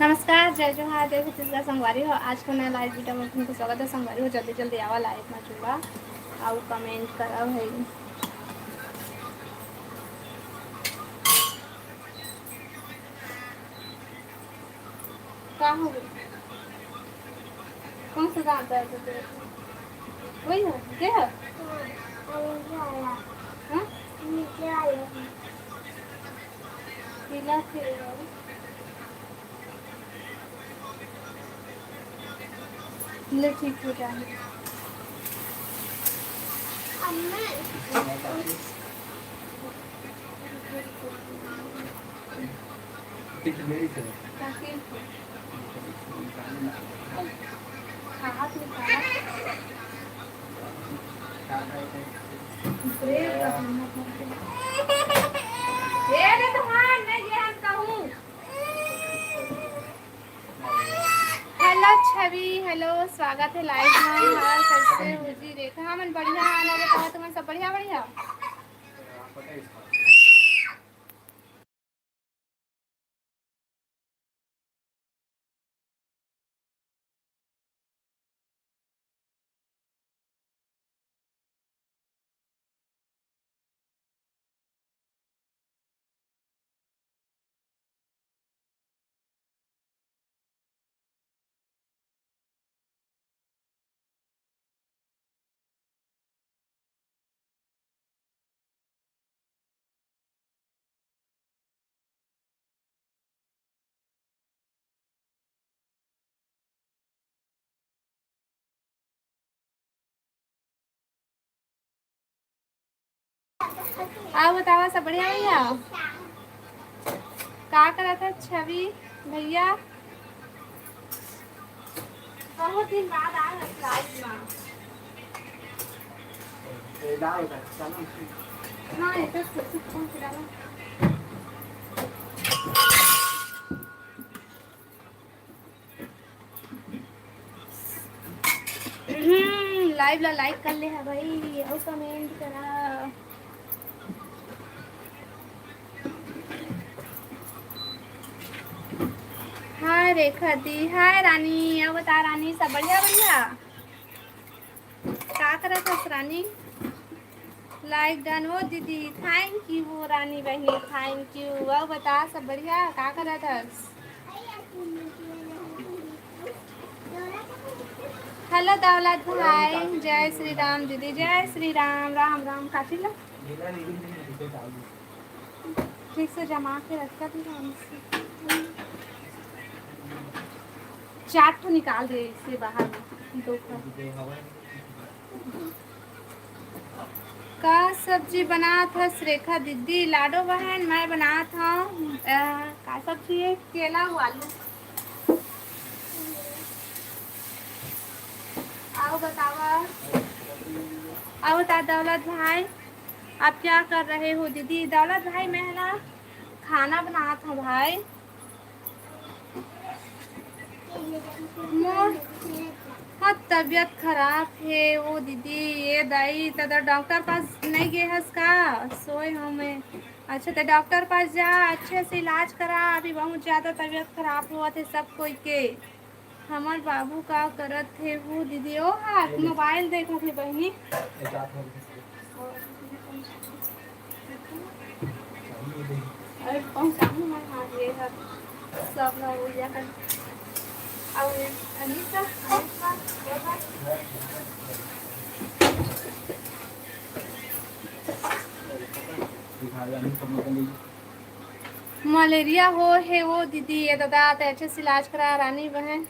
नमस्कार, जय जोहार, जय छत्तीसगढ़। संगवारी हो आज को नया लाइव वीडियो में तुमको स्वागत है। संगवारी हो जल्दी जल्दी आवा लाइव में जुड़ा आउ कमेंट करा भाई। क्या हो गया? कौन सा दांत है तेरे? वही है ये है। हाँ पीला थे ले ठीक हो जाएंगे। हाथ निकाला ब्रेक का बनना ये रे तुम्हारा मैं ये हम कहूँ। हेलो छवि, हेलो स्वागत है लाइव में। हाल कैसे हो जी? रेखा हाँ मन बढ़िया आना बताओ तुम्हें सब बढ़िया बढ़िया। आओ बताओ सब बढ़िया भैया। क्या करा था छवि भैया? बहुत दिन बाद आ रहा लाइव में। ना ये तो कुछ कौन सी डाला? लाइव ला लाइक कर ले है भाई और कमेंट करा। हाय रेखा दी, हाय रानी। अब बता रानी सब बढ़िया बढ़िया। क्या करा था रानी? लाइक डन हो दीदी, थैंक यू रानी बहनी, थैंक यू। अब बता सब बढ़िया। क्या करा था? हेलो दौलत भाई, जय श्री राम दीदी, जय श्री राम। राम राम काटी ला ठीक से जमा के रखा थी। चाट तो निकाल दे इससे बाहर दो का सब्जी बना था रेखा दीदी? लाडो बहन मैं बना था का सब्जी है? केला हुआ आलू। आओ बतावा। आओ बता दौलत भाई आप क्या कर रहे हो? दीदी दौलत भाई मैं ना खाना बना था भाई। हाँ तबीयत खराब है वो दीदी। ये दाई तदा डॉक्टर पास नहीं गए हस का? सोए हूँ मैं। अच्छा तो डॉक्टर पास जा, अच्छे से इलाज करा। अभी बहुत ज़्यादा तबीयत खराब हुआ थे सब कोई के। हमार बाबू का करत थे वो दीदी। ओ हाँ मोबाइल देखो थे बहनी। अरे पहुँचाऊँ मैं। हाँ ये है सब लोग या कर अनीता मलेरिया हो है वो दीदी। ये दादा अच्छे से इलाज करा रानी बहन।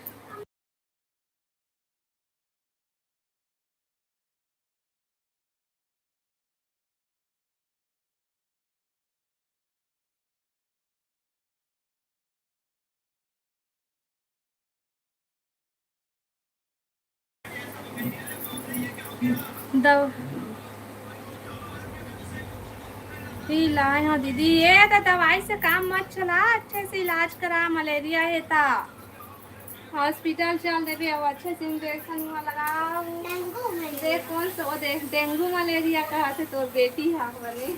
दव लाए हाँ दीदी। ये तो दवाई से काम मत चला, अच्छे से इलाज करा। मलेरिया है ता हॉस्पिटल चल देवे अब अच्छे से इंजेक्शन लगाओ। देख कौन सा वो देख डेंगू मलेरिया कहा थे तो बेटी है वाले।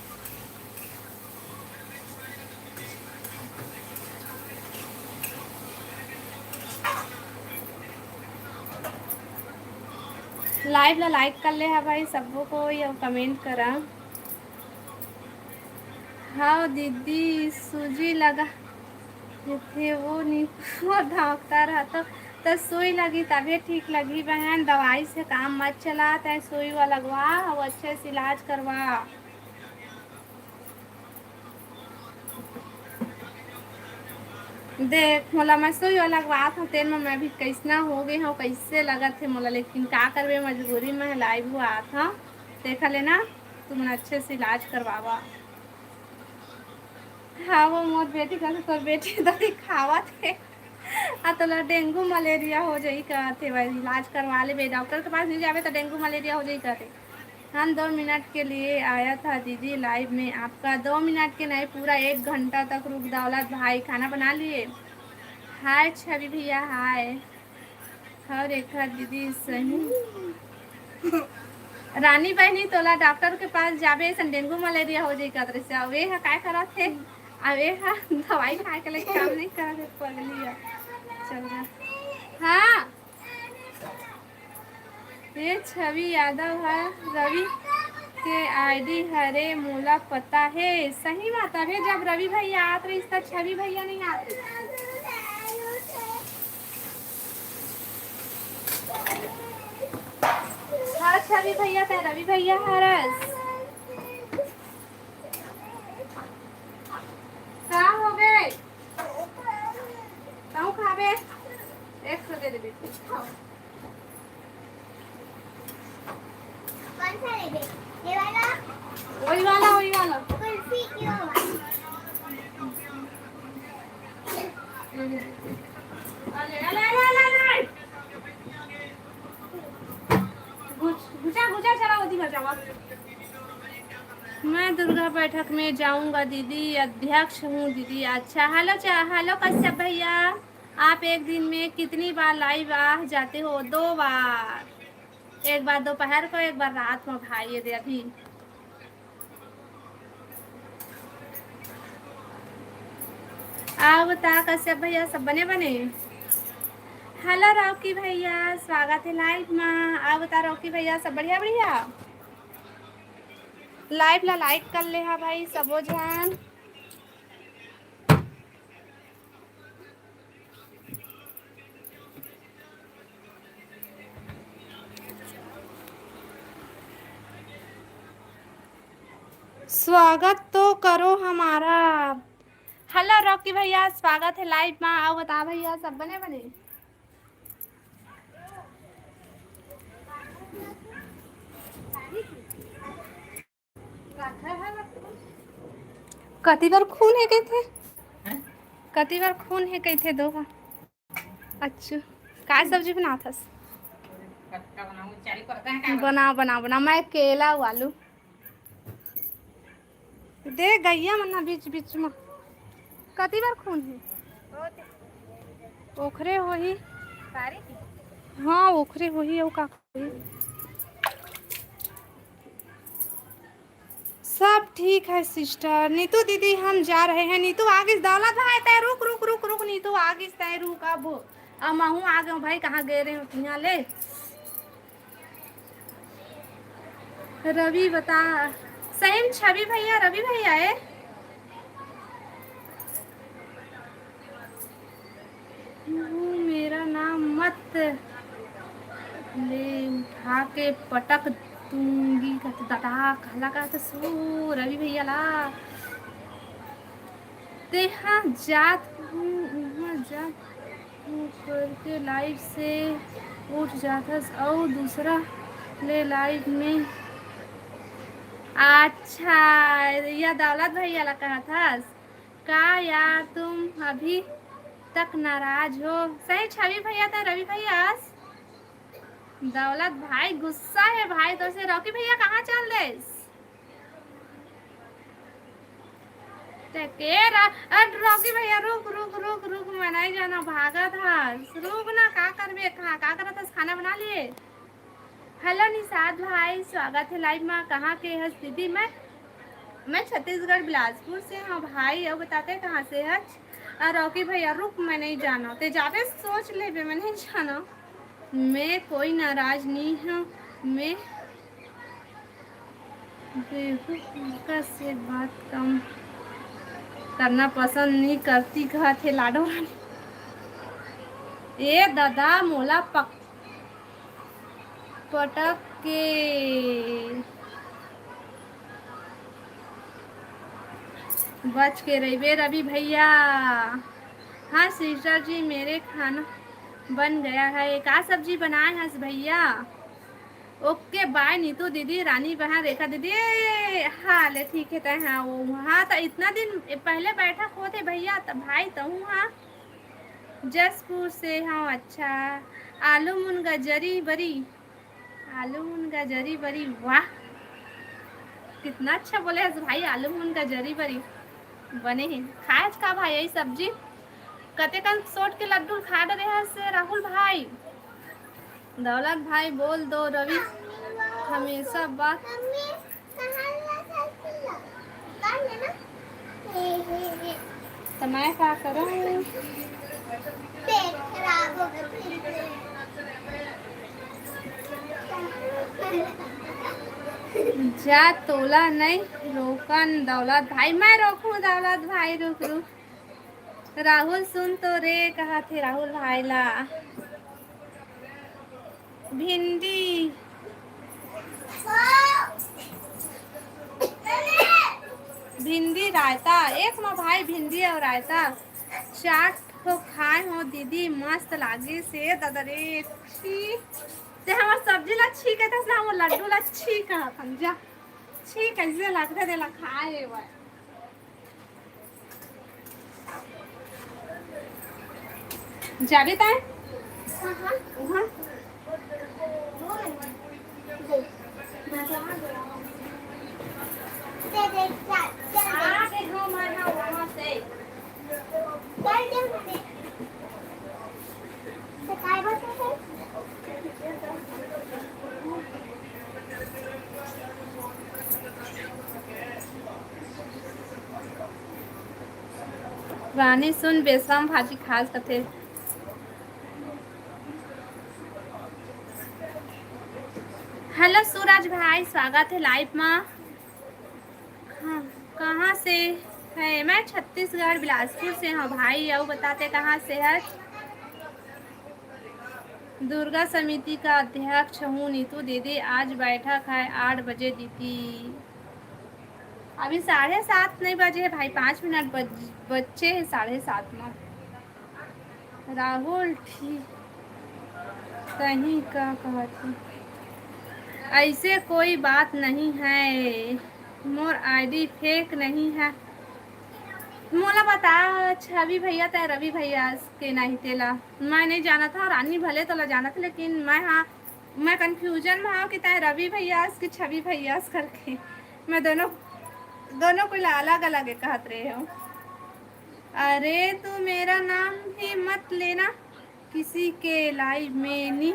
लाइव ला लाइक कर ले है भाई सबको को या कमेंट करा। हाँ दीदी सूजी लगा थे वो नहीं वो डॉक्टर रहा तो सुई लगी तभी ठीक लगी बहन। दवाई से काम मत चला तय सुई वो लगवा और अच्छे से इलाज करवा। देख मोला मैं सुई वाला लगवात हूँ तेल में मैं भी कैसना हो गई हूँ कैसे लगा थे मोला लेकिन का करवे मजबूरी में लाइव हुआ था देखा लेना तुम अच्छे से इलाज करवावा। हाँ वो मोर बेटी का तो बेटी तो दिखावा थे तो डेंगू मलेरिया हो जाई कहते भाई इलाज करवा ले डॉक्टर के पास नहीं जावे तो डेंगू मलेरिया हो जाई कहते। हम 2 मिनट के लिए आया था दीदी लाइव में आपका 2 मिनट के नहीं पूरा 1 घंटा तक रुक दौलत भाई खाना बना लिए। हाय छवि भैया हाय। हाँ रेखा दीदी सही रानी बहनी तोला डॉक्टर के पास जाबे सन डेंगू मलेरिया हो जाई कहते से अवे है काय करत थे अवे है दवाई खाए के लिए काम नहीं करत पगली चल रहा। हाँ ये छवि यादव है रवि के आईडी हरे मोला पता है सही बात है जब रवि भैया आते रही तब छवि भैया नहीं आते। हाँ छवि भैया थे रवि भैया हरस क्या हो गए ताऊ खावे 100 दे दे बेटी कौन सा लेंगे ये वाला वही वाला कुल्फी क्यों अले अले अले घुचा चला होती बचावा। मैं दुर्गा बैठक में जाऊंगा दीदी अध्यक्ष हूँ दीदी। अच्छा हेलो हेलो कश्यप भैया आप एक दिन में कितनी बार लाइव आ जाते हो? 2 बार, एक बार दोपहर को एक बार रात में भाई ये दे अभी। आप बता कश्यप भैया सब बने बने। हेलो रॉकी भैया स्वागत है लाइव में। आप बता रॉकी भैया सब बढ़िया बढ़िया। लाइव ला लाइक कर ले हा भाई सबो जान। स्वागत तो करो हमारा। हेलो रॉकी भैया स्वागत है लाइव में। आओ बता भैया सब बने बने। कति बार खून है कहे थे कति बार खून है कहे थे 2 बार। अच्छा काय सब्जी बना था बना बना बना मैं केला आलू दे गैया मना बीच बीच में कति बार खून है ओखरे हो ही। हाँ ओखरे हो ही का सब ठीक है सिस्टर। नीतू दीदी हम जा रहे हैं। नीतू आगे दौलत भाई तय रुक रुक रुक रुक नीतू आगे तय रुक अब महू आ गए भाई कहाँ गए रहे हो यहाँ ले। रवि बता सही छवि भैया रवि भैया है। मेरा नाम मत ले उठा के पटक दूंगी दादा कहला का तो सो रवि भैया ला देहा जात हूँ करके लाइव से उठ जाता और दूसरा ले लाइव में। अच्छा यह दौलत भैया ला कहा था का यार तुम अभी तक नाराज हो। सही छवि भैया था रवि भैया दौलत भाई गुस्सा है भाई तो से रॉकी भैया कहाँ चल रहे रॉकी भैया रुक रुक रुक रुक मैं नहीं जाना भागा था रुक ना का करबे कहाँ का करा था खाना बना लिए। हेलो निषाद भाई स्वागत है लाइव में। कहाँ के है दीदी मैं छत्तीसगढ़ बिलासपुर से हाँ भाई अब बताते कहाँ से है। रॉकी भैया रुक मैं नहीं जाना ते जाते सोच ले मैं नहीं जाना। मैं कोई नाराज नहीं हूँ मैं बेवकूफ़ से बात कम करना पसंद नहीं करती, कहा थे लाडो रानी। ए दादा मोला पटक के बच के रहिबे रवि भैया। हाँ सिस्टर जी, मेरे खाना बन गया है। का सब्जी बनाए हैं भैया? ओके बाय नीतू दीदी, रानी बहन, रेखा दीदी। हाँ ले ठीक है। तय हाँ वो हाँ तो इतना दिन पहले बैठक होते भैया, तो भाई तो हूँ हाँ जसपुर से। हाँ अच्छा, आलू मुन गजरी बरी, आलू मुन गजरी बरी, वाह कितना अच्छा बोले हैं भाई। आलू मुन गजरी बरी बने हैं। खाए का भाई यही सब्जी कते कन सोट के लड्डू खा रहे हैं से राहुल भाई। दौलत भाई बोल दो रवि हमेशा बात। मम्मी कहाँ ला साइकिल ला? बाहर लेना। ये तो मैं क्या करूँ? पेट खराब हो गया जा तोला नहीं रोकन दौलत भाई। मैं रोकूं दौलत भाई? रुक रुक राहुल सुन तो रे, कहा थे राहुल भाई ला भिंडी भिंडी रायता एक नो भाई, भिंडी और रायता चाट को खाए हो दीदी, मस्त लागे से दादा रे। छी ते हमार सब्जी ला छी कहते ना, वो लड्डू ला छी कहा जा छी कैसे लगते दे ला खाए हुआ। जाबे ताए वहाँ आ देखो मैं हाँ वहाँ से रानी सुन बेसम भाजी खास कथे। हेलो सूरज भाई, स्वागत है लाइव में। हाँ कहाँ से है? मैं छत्तीसगढ़ बिलासपुर से हूँ भाई। और बताते कहाँ से है? दुर्गा समिति का अध्यक्ष हूँ नीतू दीदी। आज बैठक है 8 बजे दीदी। अभी 7:30 नहीं बजे है भाई, 5 मिनट बच्चे हैं 7:30 में। राहुल ठीक कहीं का कहती ऐसे कोई बात नहीं है, मोर आईडी फेक नहीं है। मोला बता छवि भैया तय रवि भैया के नहीं तेला मैं नहीं जाना था। रानी भले तो ला जाना था, लेकिन मैं हाँ मैं कंफ्यूजन में हाँ कि तय रवि भैया की छवि भैया करके मैं दोनों दोनों को अलग अलग कहत रहे हो। अरे तू मेरा नाम ही मत लेना किसी के लाइव में नहीं।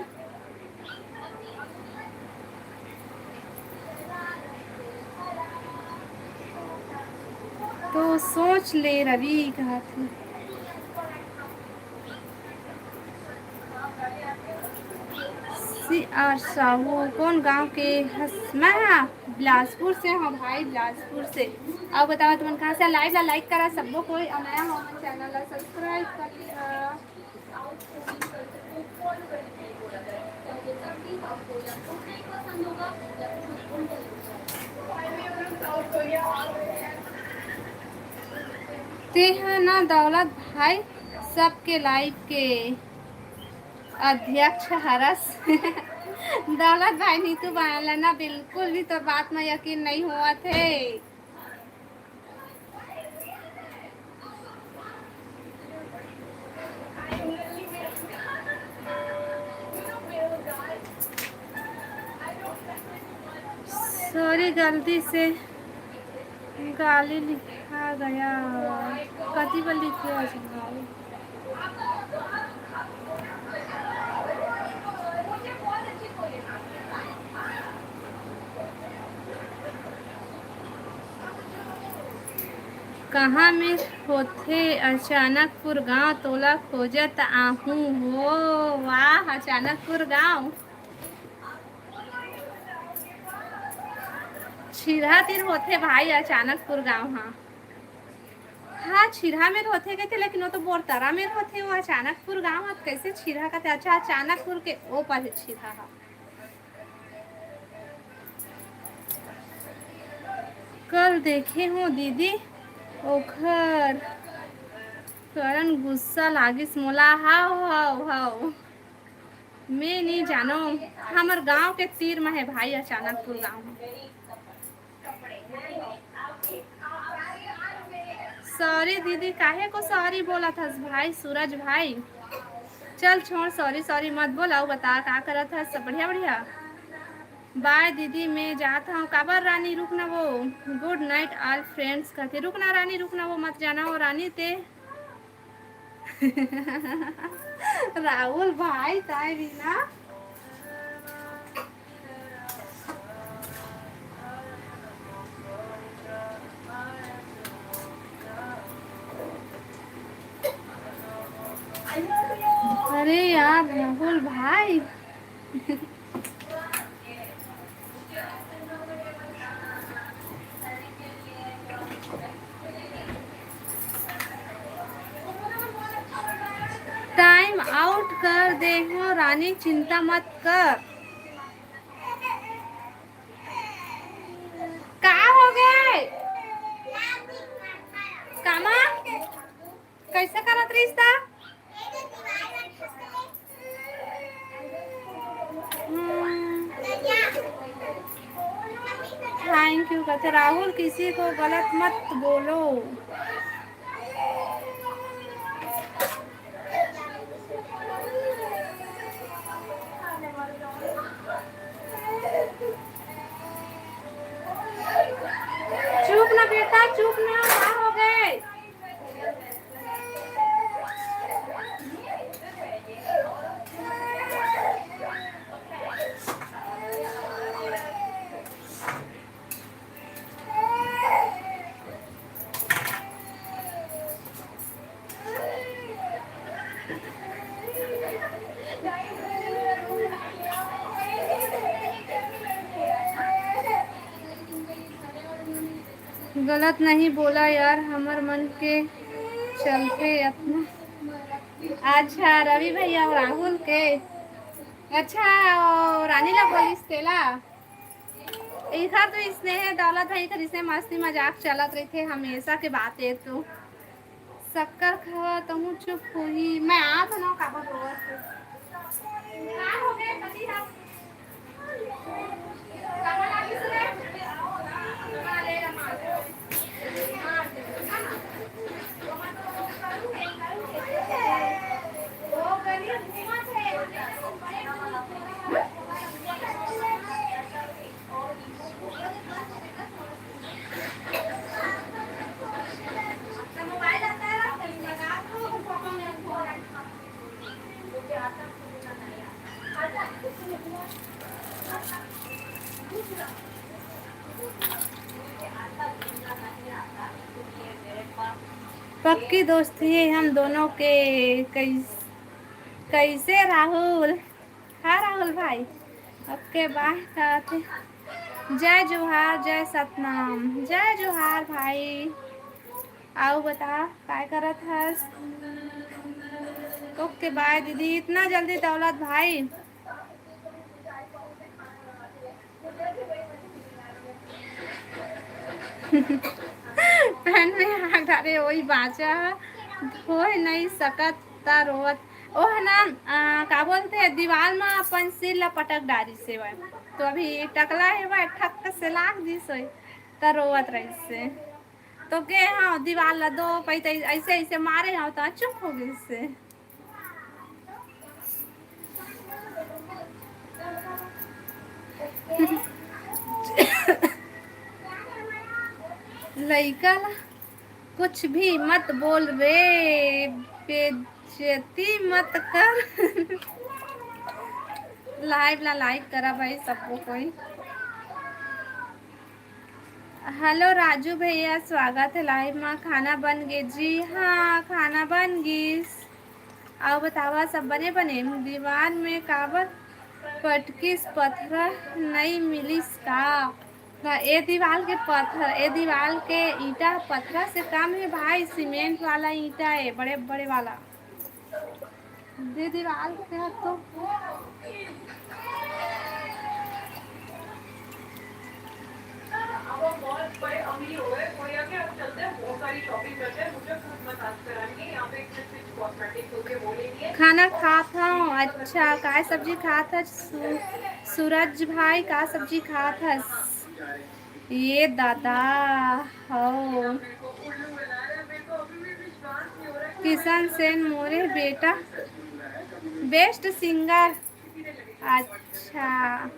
तो सोच ले रवि कहा थी। CR साहू कौन गांव के मैं बिलासपुर से हूँ भाई, बिलासपुर से। अब बताओ तुम कहाँ से? लाइव ला लाइक करा सबको, कोई नया हो चैनल ला सब्सक्राइब कर लिया। ते हैं ना दौलत भाई सबके लाइव के अध्यक्ष हरस। दौलत भाई नीतू बना ना, बिल्कुल भी तो बात में यकीन नहीं हुआ थे। सॉरी गलती से गाली लिखा गया, कति बार लिखे भाई। कहाँ में होथे अचानकपुर गांव, तोला खोजत आहूँ हो। वाह अचानकपुर गांव छिरहा तीर होते भाई अचानकपुर गाँव। हाँ हाँ छिरहा में होते गए थे, लेकिन वो तो बोरतरा में होते, वो अचानकपुर गाँव है, कैसे छिरहा का थे। अच्छा अचानकपुर के ओ पर छिरहा है। कल देखे हूँ दीदी ओखर करण गुस्सा लागिस मोला। हाव हाव हाव मैं नहीं जानो, हमार गांव के तीर में है भाई अचानकपुर गांव में। सॉरी दीदी, काहे को सॉरी बोला था भाई सूरज भाई। चल छोड़, सॉरी सॉरी मत बोला। बता का करा था, सब बढ़िया बढ़िया। बाय दीदी मैं जाता हूँ। काबर रानी रुकना वो, गुड नाइट ऑल फ्रेंड्स कहते। रुकना रानी रुकना, वो मत जाना वो रानी ते। राहुल भाई ताई भी ना। अरे यार राहुल भाई। टाइम आउट कर दे हो रानी, चिंता मत कर। कहा हो गए कामा, कैसे करत रिश्ता। थैंक यू कहते राहुल, किसी को गलत मत बोलो। चुप ना बेटा चुप ना, क्या हो गए। गलत नहीं बोला यार, हमार मन के चलते अपना। अच्छा रवि भैया और राहुल के। अच्छा और रानी ला बोलिस तेला। इधर तो स्नेह दौलत है, इधर इसे मस्ती मजाक चलत रही थे हमेशा के बात है। तो शक्कर खा तो हूँ चुप हुई मैं, आ तो ना काबा हो गए पति हम। पक्की दोस्ती है हम दोनों के। कैसे राहुल। हाँ राहुल भाई ओके बाय कहते। जय जोहार जय सतनाम, जय जोहार भाई। आओ बता काय करत हस। ओके बाय दीदी, इतना जल्दी दौलत भाई। पहन में आग डाले वही बाचा हो नहीं सकत ता रोवत। ओ है ना का बोलते हैं दीवार में अपन सिर ला पटक डारी से वह, तो अभी टकला है वह ठक से लाग दी सोई ता रोवत रही से। तो के हाँ दीवार ला दो पैते ऐसे ऐसे मारे हाँ तो चुप हो गई से। लइका ला कुछ भी मत बोल रे, बेइज्जती मत कर। लाइव ला लाइक करा भाई सबको कोई। हेलो राजू भैया स्वागत है लाइव में। खाना बन गए जी, हाँ खाना बन गई। आओ बतावा सब बने बने। दीवार में काबर पटकिस पथरा नहीं मिलिस का। ये दीवार के पत्थर, ये दीवार के ईंटा पत्थर से कम है भाई, सीमेंट वाला ईंटा है बड़े बड़े वाला। दे दीवार के तो अब हम बहुत बड़े अमीर हो गए, कोई आके अब चलते हैं, बहुत सारी शॉपिंग करते हैं, मुझे खुद मसाज कराएंगे यहाँ पे कुछ कॉस्मेटिक्स होके बोलेंगे खाना खाता हूँ। अच्छा का सब्जी खाता सूरज भाई, का सब्जी खाता ये दादा हो। किशन सेन मोरे बेटा बेस्ट सिंगर। अच्छा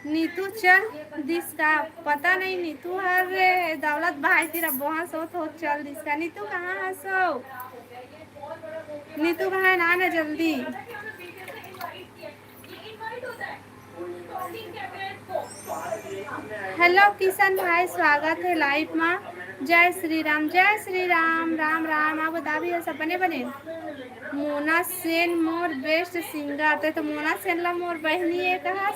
नीतू चल दिस का पता नहीं, नीतू हर दौलत भाई तेरा बहुत हो चल दिस का। नीतू कहाँ है सो? नीतू कहाँ है ना जल्दी। हेलो किशन भाई स्वागत है लाइव में। जय श्री राम राम राम। आप बता भी सब बने बने। मोना सेन मोर बेस्ट सिंगर तो मोना सेन ला मोर बहनी है कहा।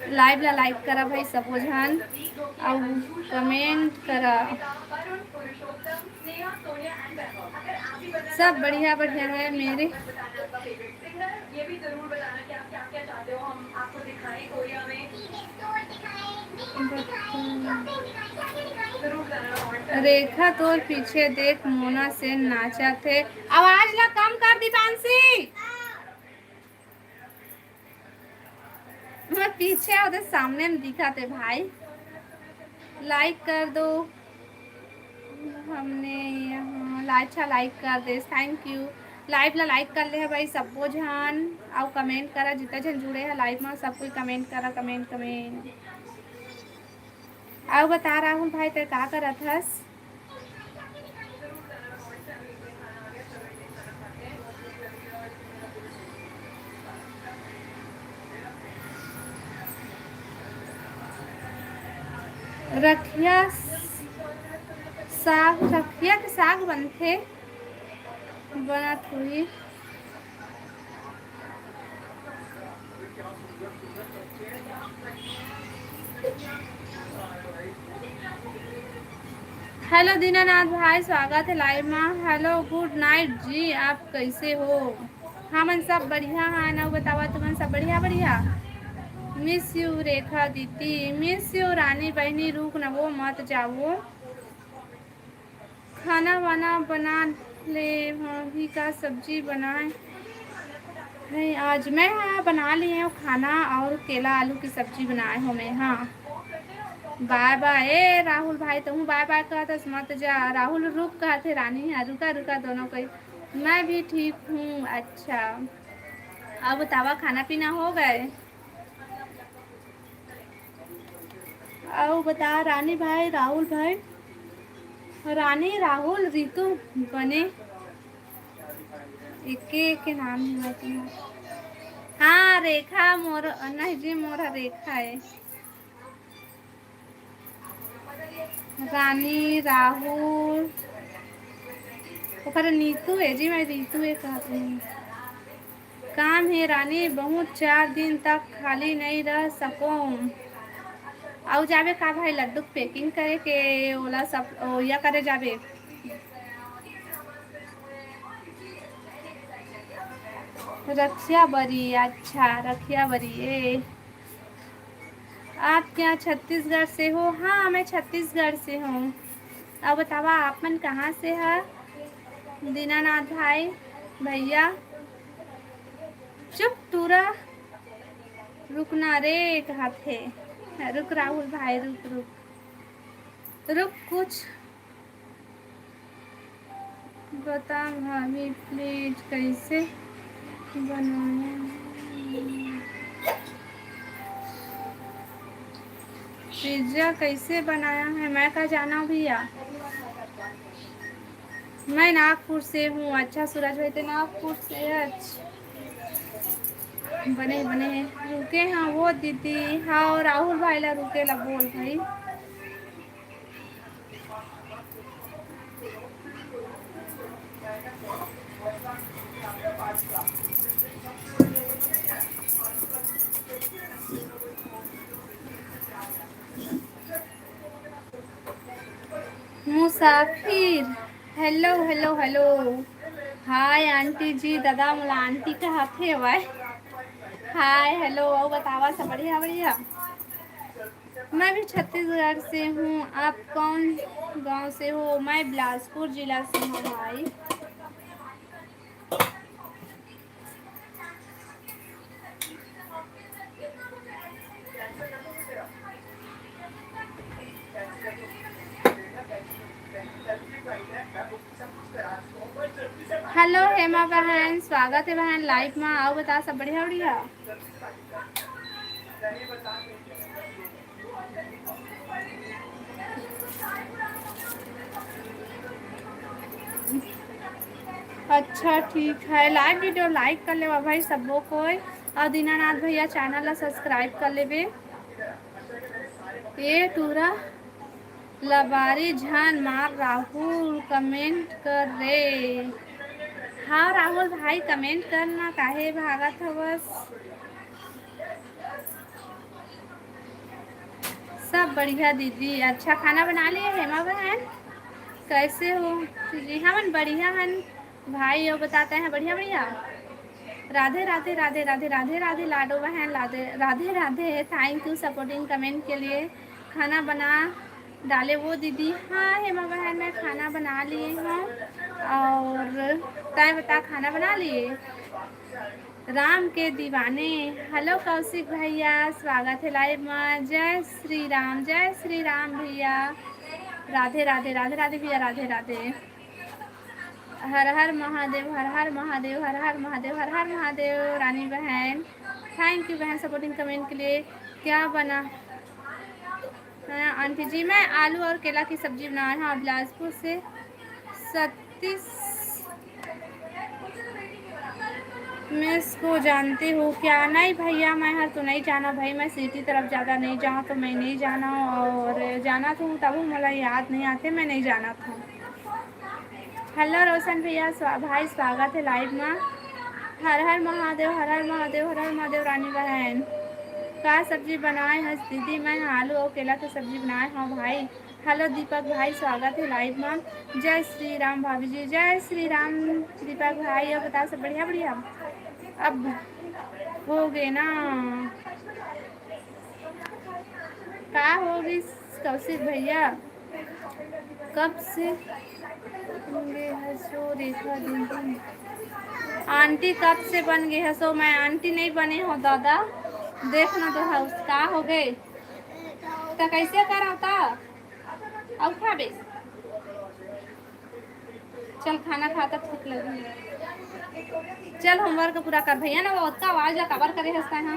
लाइव ला लाइक करा भाई सब जन और कमेंट करा। सब बढ़िया बढ़िया है मेरे। ये भी जरूर बताना कि आप क्या क्या चाहते हो हम आपको दिखाएं कोरिया में। रेखा तो पीछे देख मोना से नाचा थे। आवाज ला कम कर दीपांशी। मैं पीछे उधर सामने में दिखा थे भाई। लाइक कर दो हमने यहाँ अच्छा लाइक कर दे थैंक यू। लाइव ला लाइक कर ले है भाई सबको जन और कमेंट करा जितना जन जुड़े है लाइव में सब कोई कमेंट करा कमेंट और बता राहुल भाई ते का करत हस। रखिया साग, रखिया के साग बनते बनत हुई। हेलो दीनानाथ भाई स्वागत है लाइव में। हेलो गुड नाइट जी, आप कैसे हो? हमन सब बढ़िया है ना बतावा तुमन सब बढ़िया बढ़िया। मिस यू रेखा दीदी, मिस यू रानी बहनी, रुक न वो मत जाओ। खाना वाना बना ले ही का सब्जी बनाए नहीं आज मैं। हाँ बना लिए हूँ खाना और केला आलू की सब्जी बनाए हो मैं। हाँ बाय बाय। ए राहुल भाई तुम बाय बाय कहते मत जा। राहुल रुक कहते रानी है रुका रुका दोनों कोई। मैं भी ठीक हूँ। अच्छा अब बतावा खाना पीना हो गए? अब बता रानी भाई राहुल भाई रानी राहुल रितु बने एक नाम है तुम्हारा। हाँ रेखा मोर नहीं जी मोरा रेखा है। रानी राहुल ओकर नीतू है जी मैं रीतू है कहती हूँ। काम है रानी बहुत 4 दिन तक खाली नहीं रह सको। और जाबे का भाई लड्डू पैकिंग करे के ओला सब या करे जाबे। रखिया बरी। अच्छा रखिया बरी है। आप क्या छत्तीसगढ़ से हो? हाँ मैं छत्तीसगढ़ से हूँ। अब बतावा आप मन कहाँ से है? दीनानाथ भाई भैया चुप टूरा रुकना रे कहा थे। रुक राहुल भाई रुक रुक रुक कुछ बता भाभी प्लीज कैसे बनाया पिज्ज़ा कैसे बनाया है? मैं कहाँ जाना भैया? मैं नागपुर से हूँ। अच्छा सूरज भाई तो नागपुर से। अच्छा बने बने रुके हाँ वो दीदी। हाँ राहुल भाई ला रुके ला बोल भाई। साफिर hello hello hello hi aunty ji दादा मोला आंटी कहते हुए हाय हेलो और बतावा सब बढ़िया बढ़िया। मैं भी छत्तीसगढ़ से हूँ। आप कौन गांव से हो? मैं बिलासपुर जिला से हूँ भाई। हेलो हेमा बहन स्वागत है बहन लाइव में। आओ बता सब बढ़िया बढ़िया। अच्छा ठीक है लाइव वीडियो लाइक कर ले भाई सबो कोई और दीनानाथ भैया चैनल ला सब्सक्राइब कर लेबे। ये टूरा लबारी झन मार राहुल कमेंट कर रे। हाँ राहुल भाई कमेंट करना काहे भागत हवस। सब बढ़िया दीदी। अच्छा खाना बना लिए हेमा बहन? कैसे हो जी? हमन बढ़िया हन भाई। और बताते हैं बढ़िया बढ़िया। राधे राधे राधे राधे राधे राधे लाडो बहन Radhe Radhe Radhe. Thank you supporting comment के लिए। खाना बना डाले वो दीदी? हाँ हेमा बहन मैं खाना बना लिए हूँ। और तय बता खाना बना लिए? राम के दीवाने। हेलो कौशिक भैया स्वागत है लाइव में। जय श्री राम भैया। राधे राधे राधे राधे भैया राधे राधे। हर हर महादेव हर हर महादेव हर हर महादेव हर हर महादेव। रानी बहन थैंक यू बहन सपोर्टिंग कमेंट के लिए। क्या बना आंटी जी? मैं आलू और केला की सब्जी बनाया। हाँ बिलासपुर से 37 मैं इसको जानती हूँ क्या? नहीं भैया मैं हर तो नहीं जाना भाई। मैं सिटी तरफ ज़्यादा नहीं जाऊँ तो मैं नहीं जाना। और जाना तो तब मला याद नहीं आते मैं नहीं जाना था। हेलो रोशन भैया भाई स्वागत है लाइव में। हर हर महादेव हर हर महादेव हर हर महादेव। रानी बहन का सब्जी बनाए हैं दीदी? मैं आलू और केला की सब्जी बनाए हाँ भाई। हेलो दीपक भाई स्वागत है लाइव में। जय श्री राम भाभी जी। जय श्री राम दीपक भाई। और बताओ सब बढ़िया बढ़िया। अब हो गए ना का होगी कौशिक भैया? कब से होंगे हसो रेखा दीदी? आंटी कब से बन गए हसो? मैं आंटी नहीं बने हो दादा। देखना तो हाउस का हो गए तो कैसे कर होता अब खा बे। चल खाना खाता थक लगी। चल होमवर्क पूरा कर भैया ना वो उसका आवाज ला कवर करे हंसता है।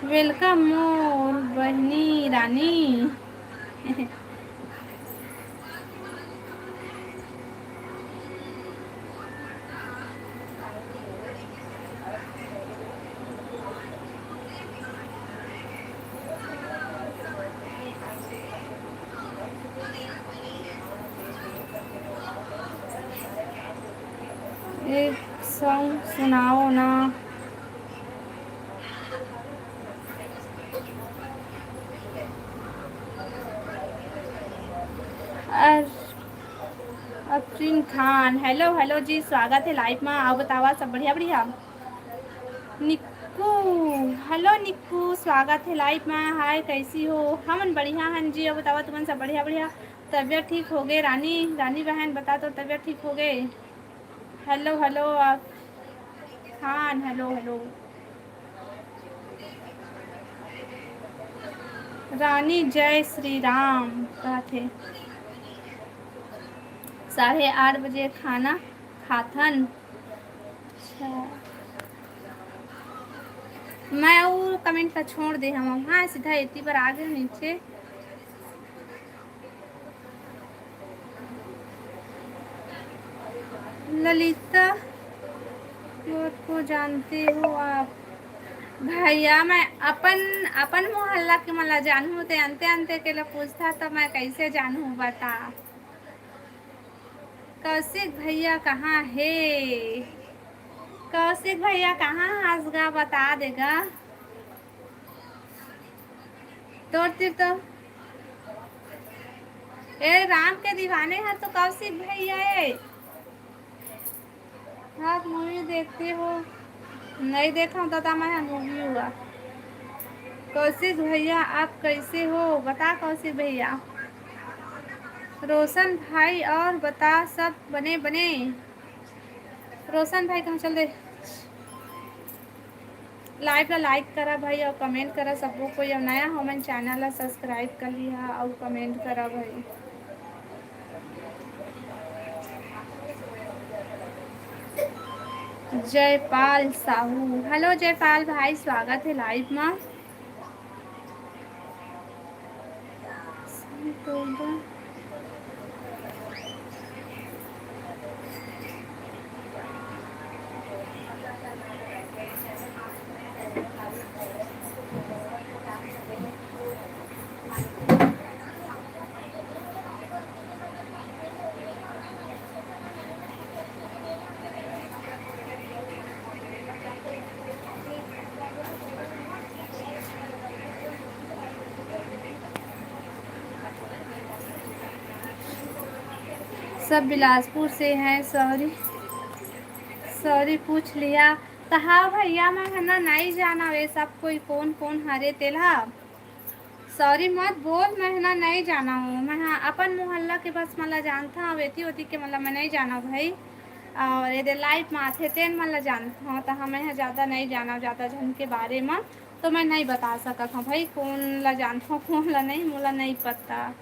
वेलकम मोर बहनी रानी। एक सॉन्ग सुनाओ ना। अफरीन खान हेलो हेलो जी स्वागत है लाइव में। आओ बतावा सब बढ़िया बढ़िया। निक्कू हेलो निक्कू स्वागत है लाइव में। हाय कैसी हो? हमन बढ़िया हन जी। और बतावा तुमन सब बढ़िया बढ़िया। तबीयत ठीक हो गए रानी रानी बहन बता तो तबीयत ठीक हो गए? Hello hello Khan hello hello. Rani जय श्री राम कहते 8:30 बजे खाना खाथन। अच्छा मैं वो कमेंट का छोड़ दे हम हाँ सीधा एती पर आ गए नीचे। ललिता को जानते हो आप? भैया मैं अपन अपन मोहल्ला के मला जानू ते अंते अंते के लिए पूछता तो मैं कैसे जानू बता। कौशिक भैया कहाँ है? कौशिक भैया कहाँ हंसगा बता देगा। तोड़ती तो ए राम के दीवाने हैं तो कौशिक भैया है। आप मूवी देखते हो? नहीं देखा हूँ तो मैं मूवी हुआ। कौशिक भैया आप कैसे हो बता कौशिक भैया। रोशन भाई और बता सब बने बने। रोशन भाई कहाँ चल दे। लाइव ला लाइक करा भाई और कमेंट करा सबको कोई नया हो मन चैनल ला सब्सक्राइब कर लिया और कमेंट करा भाई। जयपाल साहू हेलो जयपाल भाई स्वागत है लाइव में। सब बिलासपुर से हैं सॉरी सॉरी पूछ लिया। तो हाँ भैया मैं है ना नहीं जाना वे सब कोई कौन कौन हरे तेला। सॉरी मत बोल मैं है ना नहीं जाना हूँ मैं हाँ अपन मोहल्ला के बस मतलब जानता हूँ वेती होती के मतलब मैं नहीं जाना भाई। और ये लाइफ में आते तेन मतलब जानता हूँ तो हमें यहाँ ज़्यादा नहीं जाना ज़्यादा जन के बारे में तो मैं नहीं बता सकता हूँ भाई कौन ला जानता हूँ कौन ला नहीं मुला नहीं पता।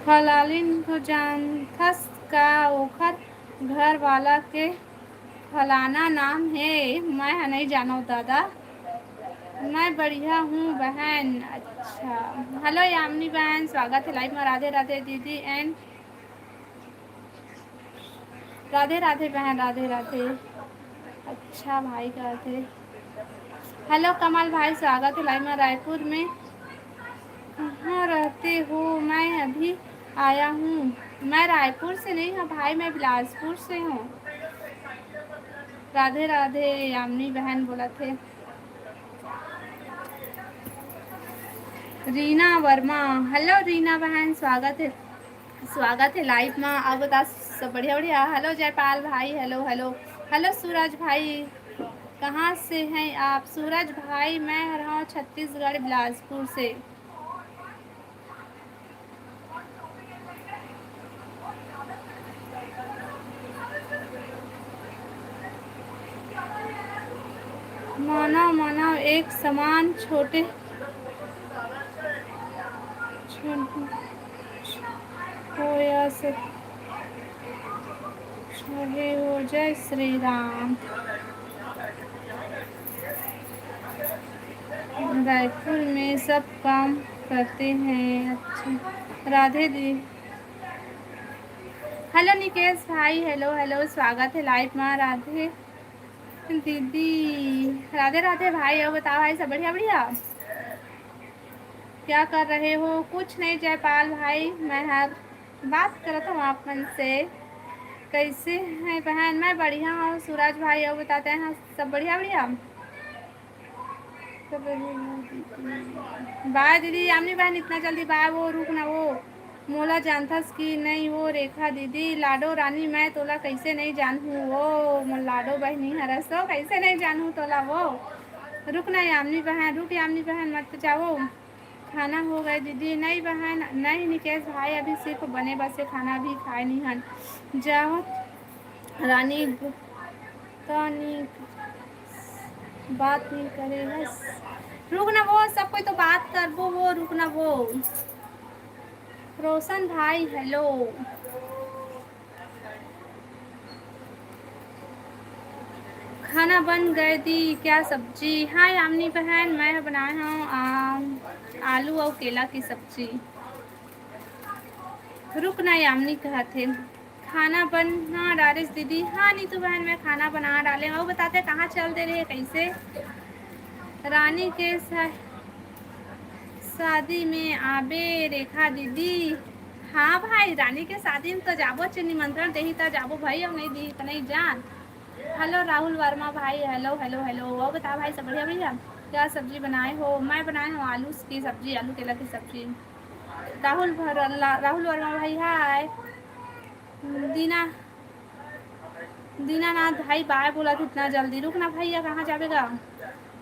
फलालिन को जानथस का ओखर घर वाला के फलाना नाम है मैं नहीं जाना दादा। मैं बढ़िया हूँ बहन। अच्छा हेलो यामिनी बहन स्वागत है लाइव में। राधे राधे दीदी एंड राधे राधे बहन राधे राधे। अच्छा भाई राधे। हेलो कमल भाई स्वागत है लाइव में। रायपुर में कहाँ रहते हो? मैं अभी आया हूँ। मैं रायपुर से नहीं हूँ भाई मैं बिलासपुर से हूँ। राधे राधे यामिनी बहन बोला थे। रीना वर्मा हेलो रीना बहन स्वागत है लाइव में। अब बता सब बढ़िया बढ़िया। हेलो जयपाल भाई हेलो हेलो। हेलो सूरज भाई कहाँ से हैं आप? सूरज भाई मैं रहा हूँ छत्तीसगढ़ बिलासपुर से। मानव मानव एक समान छोटे होया से चाहे हो। जय श्री राम। रायपुर में सब काम करते हैं। अच्छा राधे दी। हेलो निकेश भाई हेलो हेलो स्वागत है लाइव में। राधे दीदी राधे राधे भाई और बताओ भाई सब बढ़िया बढ़िया। क्या कर रहे हो? कुछ नहीं जयपाल भाई मैं हर बात करता हूँ आप मन से। कैसे हैं बहन? मैं बढ़िया हूँ। सूरज भाई और बताते हैं सब बढ़िया बढ़िया। बाय दीदी यामिनी बहन इतना जल्दी बाय वो रुक ना वो मोला जानथस कि नहीं वो रेखा दीदी लाडो रानी मैं तोला कैसे नहीं जानूँ वो लाडो बहनी हरसो कैसे नहीं जानूँ तोला वो। रुक ना यामिनी बहन रुक यामिनी बहन मत जाओ। खाना हो गए दीदी? नहीं बहन नहीं निकेश भाई अभी सिर्फ बने बसे खाना भी खाए नहीं हन। जाओ रानी तो नहीं बात नहीं करे बस रुक ना वो सब कोई तो बात कर वो रुक ना वो रोशन भाई हेलो। खाना बन गए दी, क्या सब्जी? हाँ यामिनी बहन, मैं बनाए हूँ आलू और केला की सब्जी। रुक ना यामिनी कहा थे खाना बना डाले दीदी। हाँ नीतू बहन मैं खाना बना डाले। और बताते कहाँ चल दे रहे हैं कैसे? रानी के शादी में आबे रेखा दीदी। हाँ भाई रानी के शादी में तो जाबो, निमंत्रण दे तो जाबो भाई, और नहीं दी तो नहीं जान। हेलो राहुल वर्मा भाई, हेलो हेलो हेलो। वो बता भाई सब बढ़िया भैया? क्या सब्जी बनाए हो? मैं बनाए हूँ आलू की सब्जी, आलू केला की सब्जी। राहुल वर्मा भाई हाय। दीना दीनानाथ भाई बाय बोला था इतना जल्दी? रुकना भैया कहाँ जाएगा?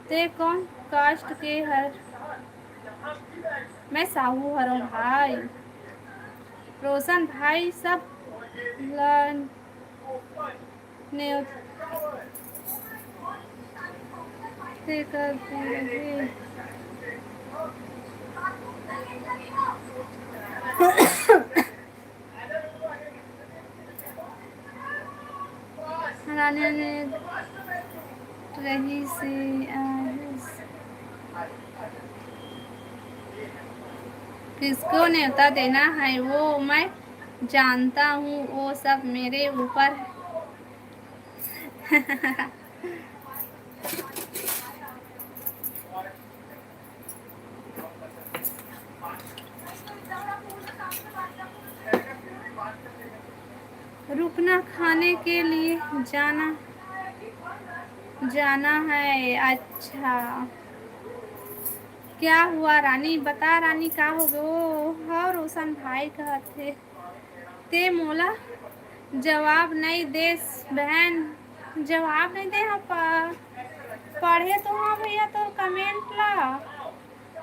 ते कौन कास्ट के हर? मैं साहू हरम भाई। रोशन भाई सब ने करते रहे। रानी ने रही से किसको न्योता देना है वो मैं जानता हूँ, वो सब मेरे ऊपर। रुकना खाने के लिए जाना जाना है। अच्छा क्या हुआ रानी? बता रानी का हो गो? हाँ रोशन भाई कहते ते मोला जवाब नहीं दे बहन। जवाब नहीं दे। हाँ पढ़े तो हाँ भैया तो कमेंट ला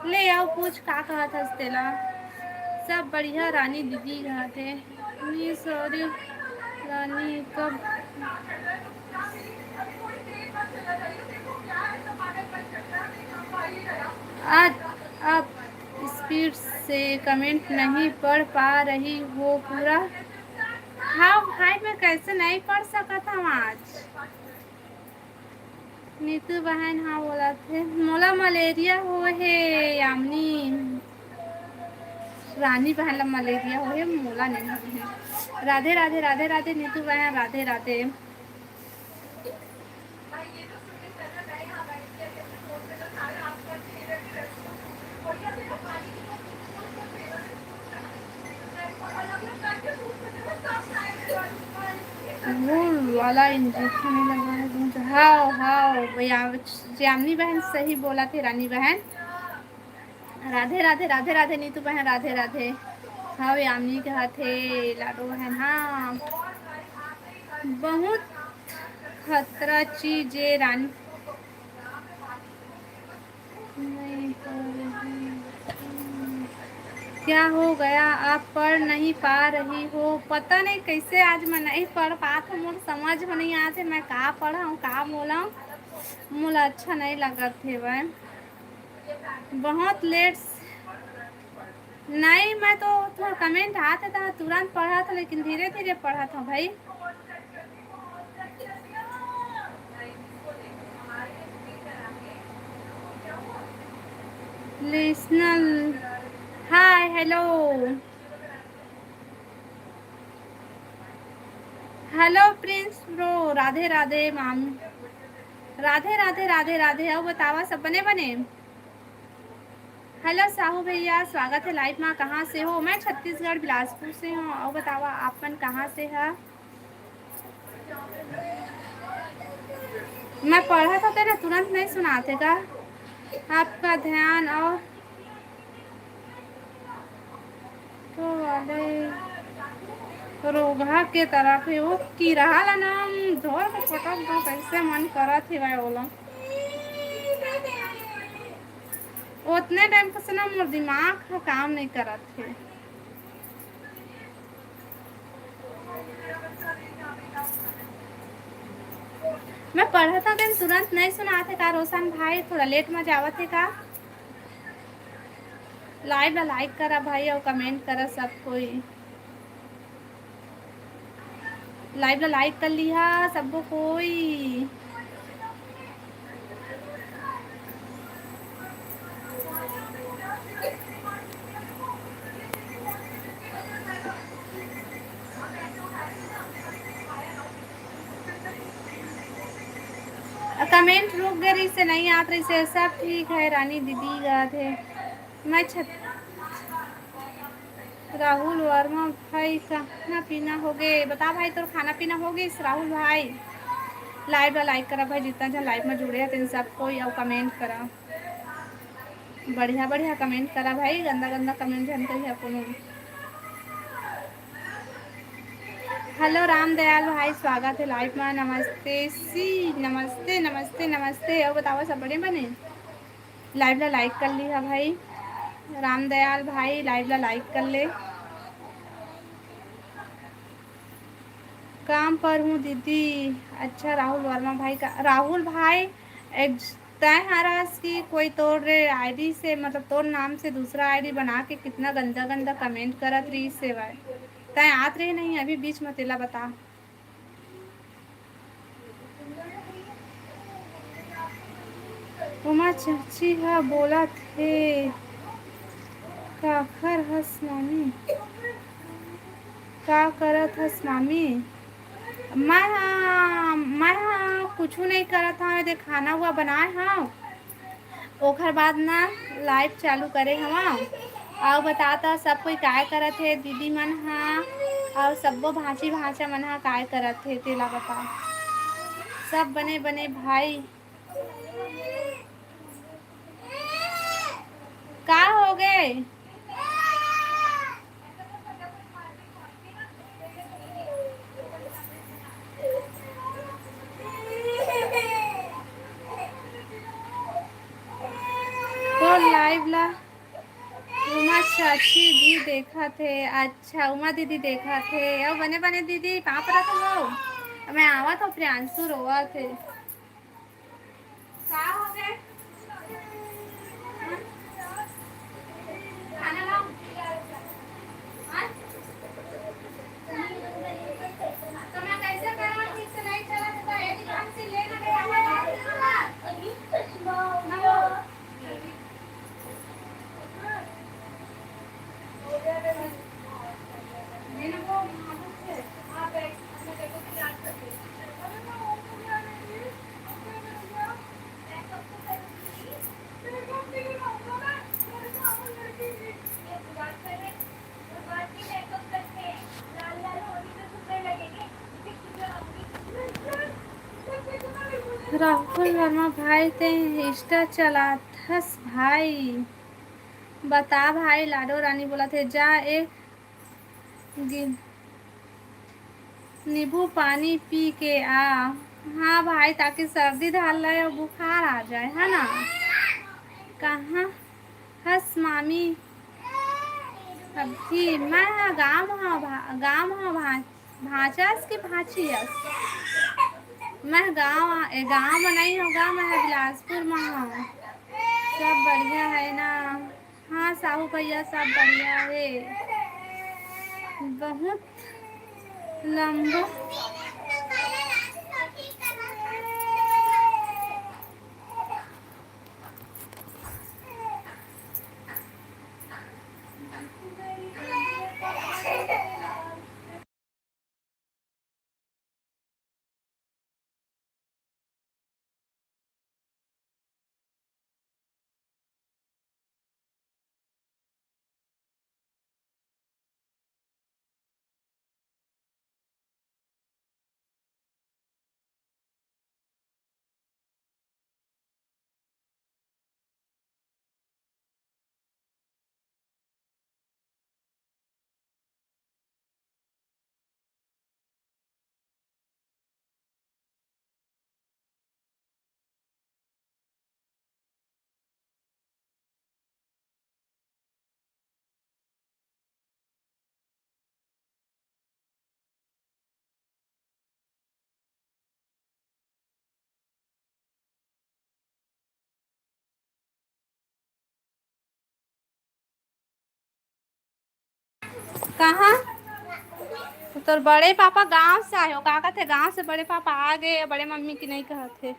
ले आओ, पूछ का कहा था तेला? सब बढ़िया रानी दीदी कहते नहीं सॉरी रानी कब आज अब स्पीड से कमेंट नहीं पढ़ पा रही हो पूरा? हाँ भाई मैं कैसे नहीं पढ़ सका था आज? नीतू बहन हाँ बोला थे मोला मलेरिया हो है यामिनी। रानी बहन ला मलेरिया हो है, मोला नहीं है। राधे राधे राधे राधे नीतू बहन राधे राधे। वाला इंजेक्शन नहीं लगा है मुझे। हाँ हाँ भैया यामिनी बहन सही बोला थे रानी बहन। राधे राधे राधे राधे नीतू बहन राधे राधे। हाँ यामिनी कहा थे लाडो बहन। हाँ बहुत खतरा चीज है रानी। नहीं क्या हो गया? आप पढ़ नहीं पा रही हो? पता नहीं कैसे आज मैं नहीं पढ़ पाता, मुझे समझ में नहीं आते मैं का पढ़ा हूँ का बोला हूँ। मुझे अच्छा नहीं लगा थे वह बहुत लेट। नहीं मैं तो थोड़ा कमेंट आते था तुरंत पढ़ा था, लेकिन धीरे धीरे पढ़ा था भाई। लिसनल hi hello hello prince bro Radhe Radhe ma'am Radhe Radhe Radhe Radhe. अब बतावा सब बने बने। हेलो साहू भैया स्वागत है लाइव में। कहाँ से हो? मैं छत्तीसगढ़ बिलासपुर से हूँ। और बतावा आपन कहाँ से है? मैं पढ़ा था तेरा तुरंत नहीं सुनाते का? आपका ध्यान और तो वाले रोगा के तरफ है वो की रहा ला नाम धोर के पटक दो कैसे मन करा थी भाई बोला। उतने टाइम से ना मोर दिमाग का काम नहीं करा थे। मैं पढ़ा था दिन तुरंत नहीं सुना थे का रोशन भाई? थोड़ा लेट में जावा थे का? लाइव ला लाइक करा भाई और कमेंट करा सब कोई। लाइव ला लाइक कर लिया सबको कोई। कमेंट रुक गई से नहीं आत रही से। सब ठीक है रानी दीदी गा थे। मैं छत राहुल वर्मा भाई खाना पीना हो गए बता भाई तो खाना पीना हो गई राहुल भाई। लाइव ला लाइक करा भाई जितना जन लाइव में जुड़े हैं तीन सब कोई और कमेंट करा बढ़िया बढ़िया कमेंट करा भाई गंदा गंदा कमेंट जन कही अपन। हेलो राम दयाल भाई स्वागत है लाइव में। नमस्ते सी नमस्ते नमस्ते नमस्ते और बताओ सब बड़े बने। लाइव ला लाइक कर लिया भाई राम दयाल भाई लाइव ला लाइक कर ले। काम पर हूँ दीदी। अच्छा राहुल वर्मा भाई का राहुल भाई तय हरास की कोई तोड़ आईडी से मतलब तोड़ नाम से दूसरा आईडी बना के कितना गंदा गंदा कमेंट करत रही सेवा तय आत रही नहीं अभी बीच में तेला बता। उमा चाची हा बोला थे काखर हस मामी का करत हस मामी। मैं कुछ नहीं करा था दे खाना हुआ बनाए हाँ ओखर बाद ना लाइव चालू करे हवा और बताता सब कोई काय करत है दीदी मन हाँ और सबो भाषी भाषा मन हा काय करत है तेला बता। सब बने बने भाई का हो गए। तो लाइव ला उमा चाची भी देखा थे। अच्छा उमा दीदी देखा थे और बने बने दीदी कहाँ पर तुम लोग। मैं आवा तो प्रियांशु रोआ थे का हो गए। खाना लाओ हाँ? तो मैं कैसे करूँ ठीक से नहीं चला तो ये दुकान से लेना राहुल वर्मा भाई ते इंस्टा चलाथस भाई। बता भाई लाडो रानी बोला थे जा एक नींबू पानी पी के आ। हाँ भाई ताकि सर्दी ढाल रहे और बुखार आ जाए है ना। कहाँ हस मामी अभी मैं गाँव हाँ भाचास की भाचियस मैं गाँव में नहीं होगा मैं बिलासपुर में हूँ। सब बढ़िया है ना। हाँ साहू भैया सब बढ़िया है। बहुत लंबा कहाँ? तो बड़े पापा गांव से आए हो? का कहते गांव से बड़े पापा आ गए, बड़े मम्मी की नहीं कहते।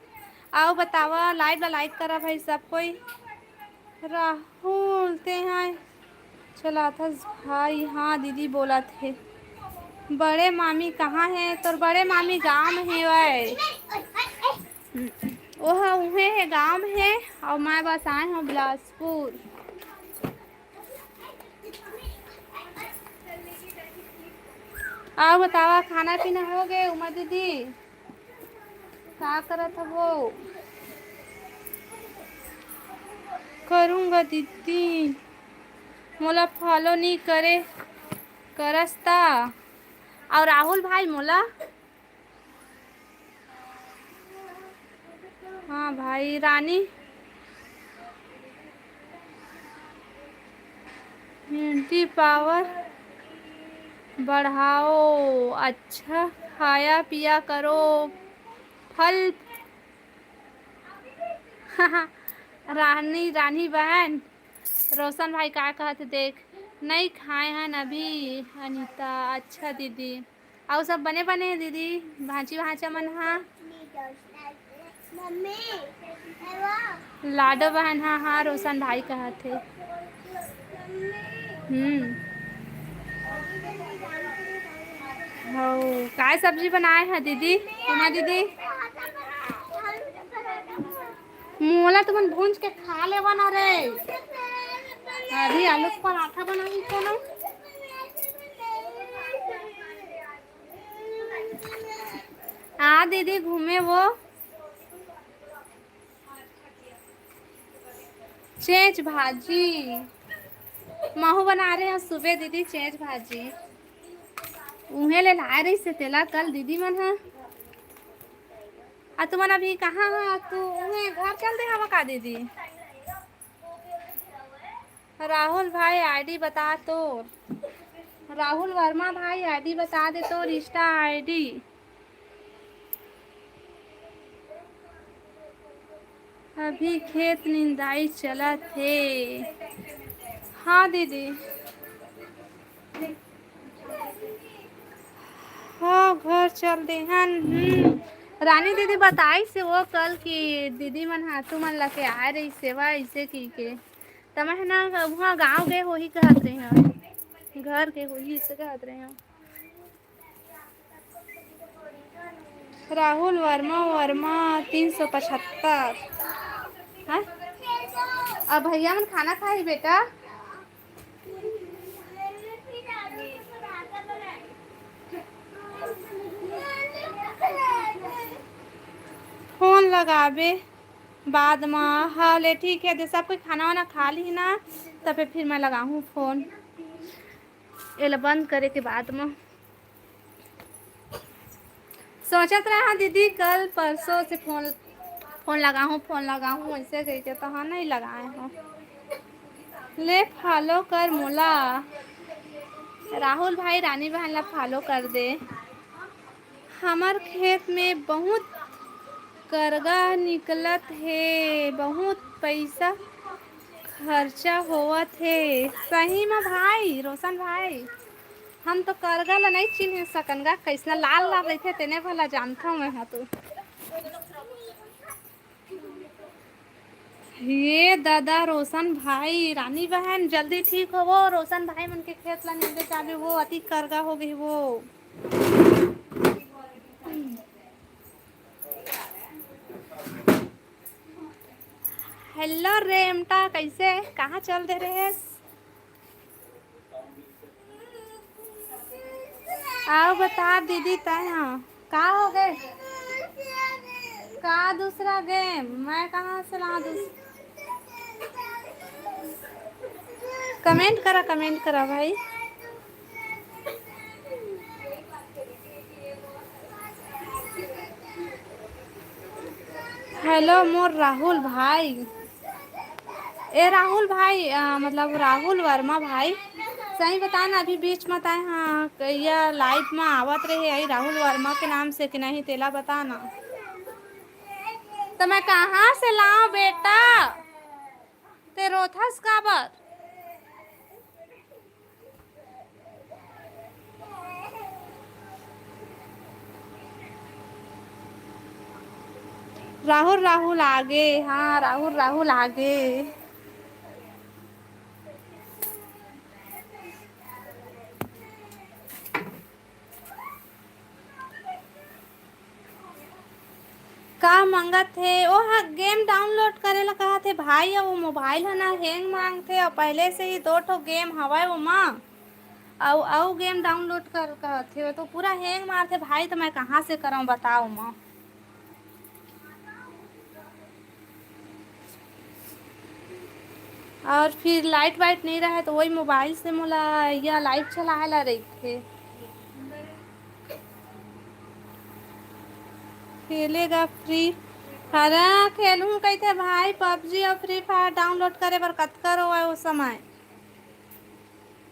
आओ बतावा, लाइक करा भाई सब कोई। राहुल ते हैं चला था भाई। हाँ दीदी बोला थे। बड़े मामी कहाँ है? तो बड़े मामी गांव में है वै। ओह उहे है गांव में है, और मैं बस आए हूँ बिलासपुर। आओ बतावा, खाना पीना हो गए उमा दीदी? क्या करा था वो? करूँगा दीदी, मोला फॉलो नहीं करे करस्ता। और राहुल भाई मोला। हाँ भाई रानी इम्यूनिटी पावर बढ़ाओ। अच्छा खाया पिया करो, फल। रानी बहन, रोशन भाई क्या कहते देख? नहीं खाए हैं अभी अनीता। अच्छा दीदी, और सब बने बने हैं दीदी? भांची भांचा मन हाँ? मम्मी लाडो बहन हाँ हाँ, रोशन भाई कहते। हो काय सब्जी बनाए हैं दीदी? उमा दीदी मोला तुमन भूंज के खा लेवा ना रे। अभी आलू के पराठा बनाई कोनो। हाँ दीदी घूमे वो चेंज भाजी महू बना रहे हैं सुबह दीदी। चेंज भाजी उन्हें ले लाए रही से तेला कल दीदी मन है। तुमन अभी कहाँ है? तू उन्हें घर चल दे हवा का दीदी? राहुल भाई आईडी बता तो। राहुल वर्मा भाई आईडी बता दे तो, रिश्ता आईडी। अभी खेत निंदाई चला थे। हाँ दीदी। हाँ घर चल दे हैं। रानी दीदी बताई से वो कल की दीदी मन हाथू मन लके आए रही सेवा ऐसे की के तम है ना वहाँ गाँव गए हो ही कहत रहे हैं, घर के हो ही इसे कहत रहे हैं। राहुल वर्मा 375। हाँ अब भैया मन खाना खाई बेटा? फोन लगाबे बाद में। हाँ ले ठीक है, सब कोई खाना वाना खा ली ना, तब फिर मैं लगाऊँ फोन। ये बंद करे के बाद में सोचत रहे हाँ दीदी कल परसों से फोन लगाऊँ ऐसे करके, तो हाँ नहीं लगाए हो। ले फॉलो कर मोला। राहुल भाई रानी बहन ला फॉलो कर दे। हमार खेत में बहुत करगा निकलत है, बहुत पैसा खर्चा होवत है। सही में भाई रोशन भाई, हम तो करगा ला नहीं चिन्ह सकनगा, कैसना लाल लाल रहते तेने भला जानता हूँ मैं। हाँ तो ये दादा रोशन भाई रानी बहन जल्दी ठीक हो। वो रोशन भाई मन के खेत ला नींदे चालू वो अति करगा हो गई वो। हेलो रेमटा, कैसे कहाँ चल दे रहे हैं? आओ बता दीदी तय हाँ का हो गए? का दूसरा गेम मैं कहाँ से ला कमेंट करा भाई। हेलो मोर राहुल भाई। ए राहुल भाई मतलब राहुल वर्मा भाई, सही बता ना अभी बीच में ताए हाँ या लाइव में आवत रहे आई राहुल वर्मा के नाम से कि नहीं तेला बताना। तो मैं कहाँ से लाऊं बेटा? ते रोथस काबर? राहुल राहुल आगे, हाँ राहुल राहुल आगे। का मंगत थे ओ, हाँ गेम डाउनलोड करे ला कहा थे भाई, वो मोबाइल है ना हैंग मांगथे और पहले से ही दो ठो गेम हवाए वो माँ, और गेम डाउनलोड कर कहथे तो पूरा हैंग मारथे भाई, तो मैं कहाँ से कराऊँ बताओ माँ। और फिर लाइट वाइट नहीं रहे तो वही मोबाइल से मोला या लाइट चलाए ला रही थे। खेलेगा फ्री, अरे खेलूँ कहते भाई पबजी और फ्री फायर डाउनलोड करे बर कतका रोए उस समय,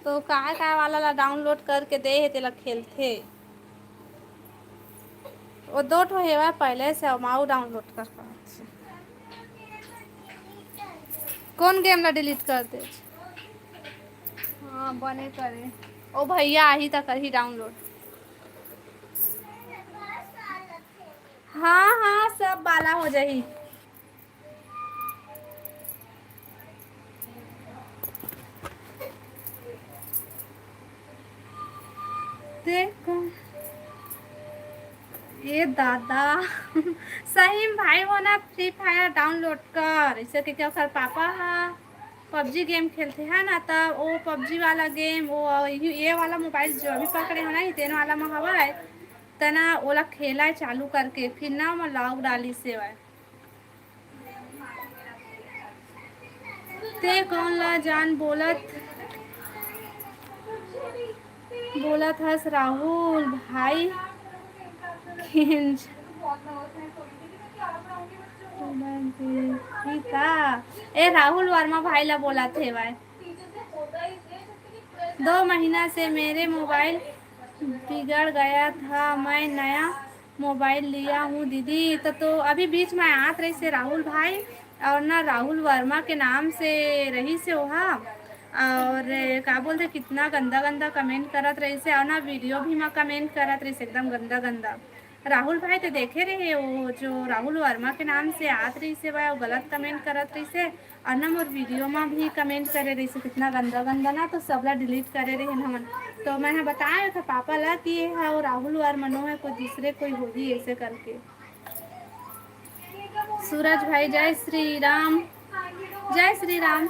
तो काय वाला ला डाउनलोड करके दे हे तेला खेलथे। वो दो ठो हेवा पहले से माऊ डाउनलोड कर पाथे। कौन गेम ला डिलीट कर दे? हाँ बने करे, ओ भैया आही तक ही डाउनलोड। हाँ हाँ सब बाला हो जाही। देखो ये दादा सही में भाई वो ना फ्री फायर डाउनलोड कर, ऐसे कि क्या कर पापा पबजी गेम खेलते हैं ना, तब वो पबजी वाला गेम वो ये वाला मोबाइल जो अभी पकड़े हो ना ही तेन वाला में हवा है तना ओला खेला है चालू करके फिर ना मैं लॉक डाली से है। ते कौन ला जान बोलत, बोलत हस राहुल भाई खिंच का ए राहुल वर्मा भाई ला बोला थे भाई, 2 महीना से मेरे मोबाइल बिगड़ गया था, मैं नया मोबाइल लिया हूँ दीदी। तो अभी बीच में आत रही से राहुल भाई और ना राहुल वर्मा के नाम से रही से वहाँ, और का बोलते कितना गंदा गंदा कमेंट करत रही से, और ना वीडियो भी में कमेंट करत रही से एकदम गंदा गंदा। राहुल भाई तो देखे रहे वो जो राहुल वर्मा के नाम से आत रही से भाई वो गलत कमेंट करत रही से, और ना मोर वीडियो में भी कमेंट करे रही से कितना गंदा गंदा ना, तो सबला डिलीट करे रहे हमन। तो मैंने बताया था पापा ला कि ये है वो राहुल वर्मा है, कोई दूसरे कोई होगी ऐसे करके। सूरज भाई जय श्री राम, जय श्री राम,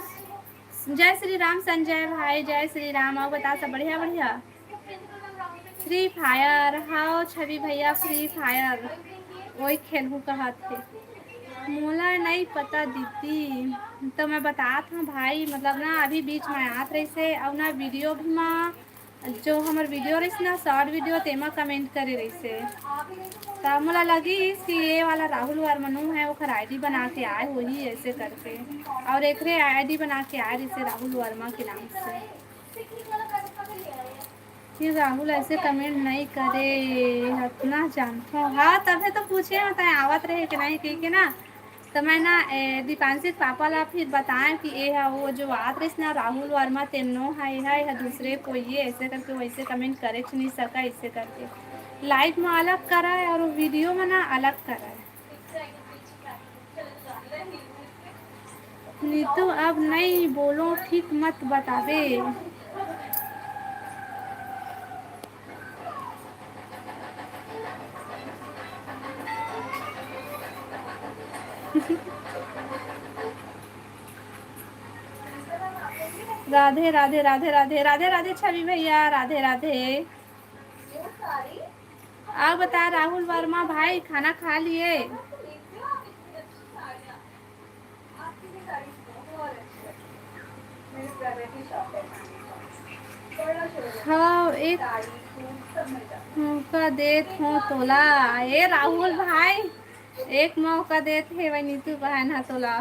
जय श्री राम संजय भाई जय श्री राम। और बता सब बढ़िया बढ़िया। फ्री फायर हाँ छवि भैया फ्री फायर वही खेलूँ कहा थे, मोला नहीं पता दीदी। तो मैं बतात हूँ भाई मतलब ना अभी बीच में आत रही से और ना वीडियो भी माँ जो हमार वीडियो रही ना शॉर्ट वीडियो तेमा कमेंट करे रही से, तब मोला लगी कि ये वाला राहुल वर्मनु है वो आईडी बना के आए हो ही ऐसे करके, और एक आईडी बना के आए रही से राहुल वर्मा के नाम से। कि राहुल ऐसे कमेंट नहीं करे इतना जानता हूँ, हाँ तभी तो पूछे बताए आवत रहे कि नहीं कही के ना, तो मैं ना दीपांशी पापा ला फिर बताएं कि ये है वो जो आत रही ना राहुल वर्मा तेनो है दूसरे कोई ये ऐसे करके वैसे कमेंट करे नहीं सका, इससे करके लाइव में अलग करा है और वीडियो में ना अलग करा है। नीतू अब नहीं बोलो ठीक मत बतावे। राधे राधे राधे राधे राधे राधे छवि भैया राधे राधे। आप बता राहुल वर्मा भाई खाना खा लिए? हाँ एक मौका देत हो तोला, ये राहुल भाई एक मौका देते है वही नीतू बहन है तोला।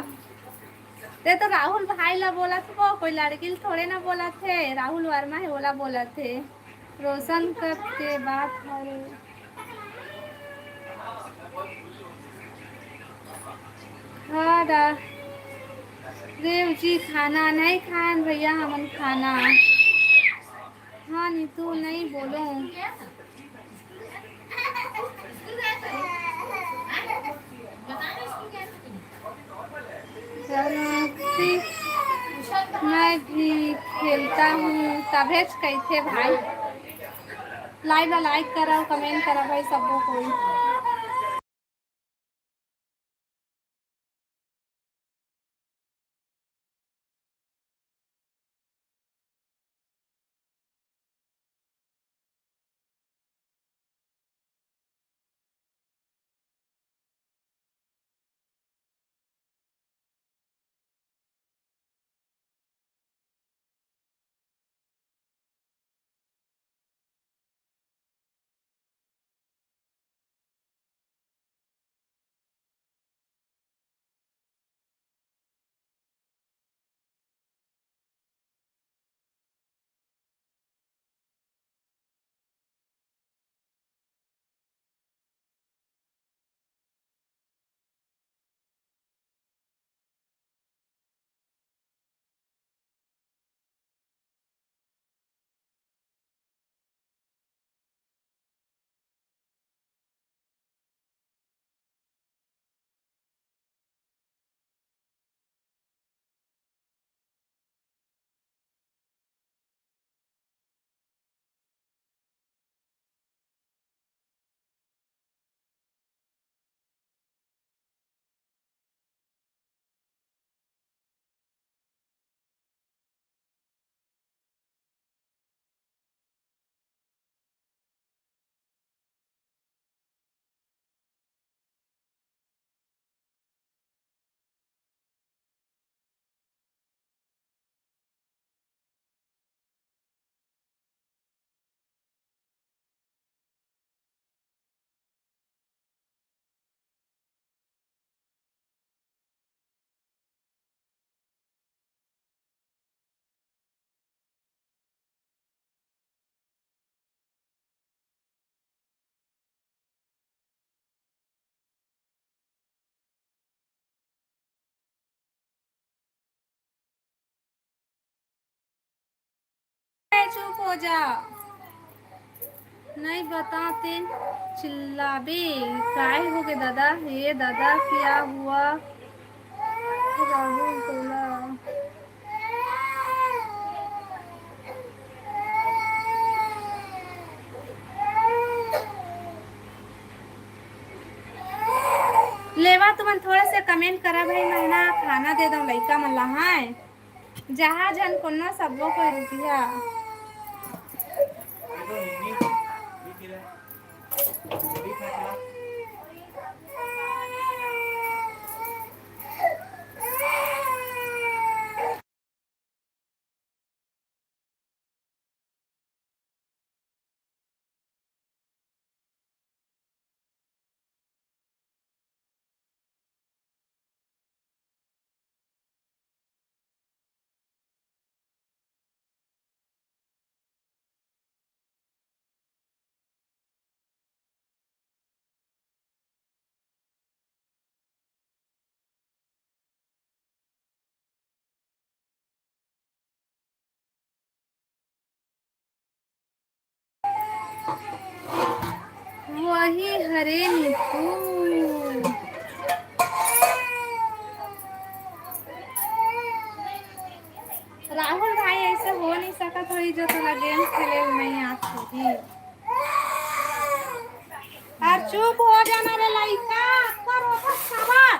ते तो राहुल भाई ला बोला थे वो कोई लड़की थोड़े ना बोला थे, राहुल वर्मा है बोला बोला थे। रोशन कब के बात है? हाँ देव जी खाना नहीं खान भैया हमन खाना। हाँ नीतू नहीं बोलो। जानती मैं भी खेलता हूँ तभे कैथे भाई लाइव लाइक करो कमेंट करो भाई सबको कोई चुप हो जा नहीं बताते चिल्लाबे काय हो गए दादा ये दादा क्या हुआ राहुल बोला लेवा तुमन थोड़ा से कमेंट करा भाई मैं ना खाना दे दो लइका मन ला हाय जहाँ जन को सबो कोई रुकिया वही हरे नीतू राहुल भाई ऐसे हो नहीं सका थोड़ी जो थोड़ा गेम खेले नहीं आती थी और चुप हो जाना रे लइका करो सवार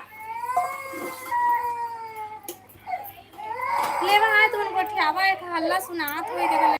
ले भाई तुम गोठियावा एक हल्ला सुनात होई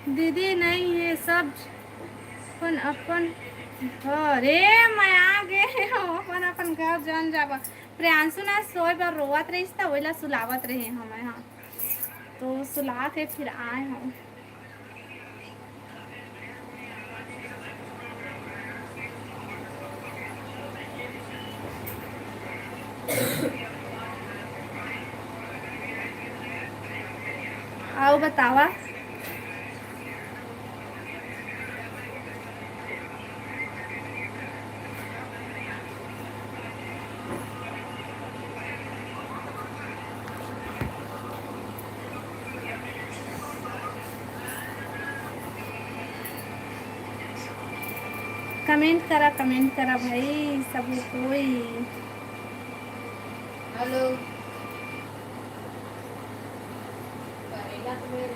दीदी नहीं है, सब अपन अपन घर। रे मैं आ गए हो, अपन अपन घर जान जाबा। प्रियांशु ना सोए पर रोवत रही था, वही ला सुलावत रहे हमें। हाँ, तो सुला के फिर आए हम। आओ बतावा। कमेंट करा भाई सब कोई। हेलो करेगा तो मेरे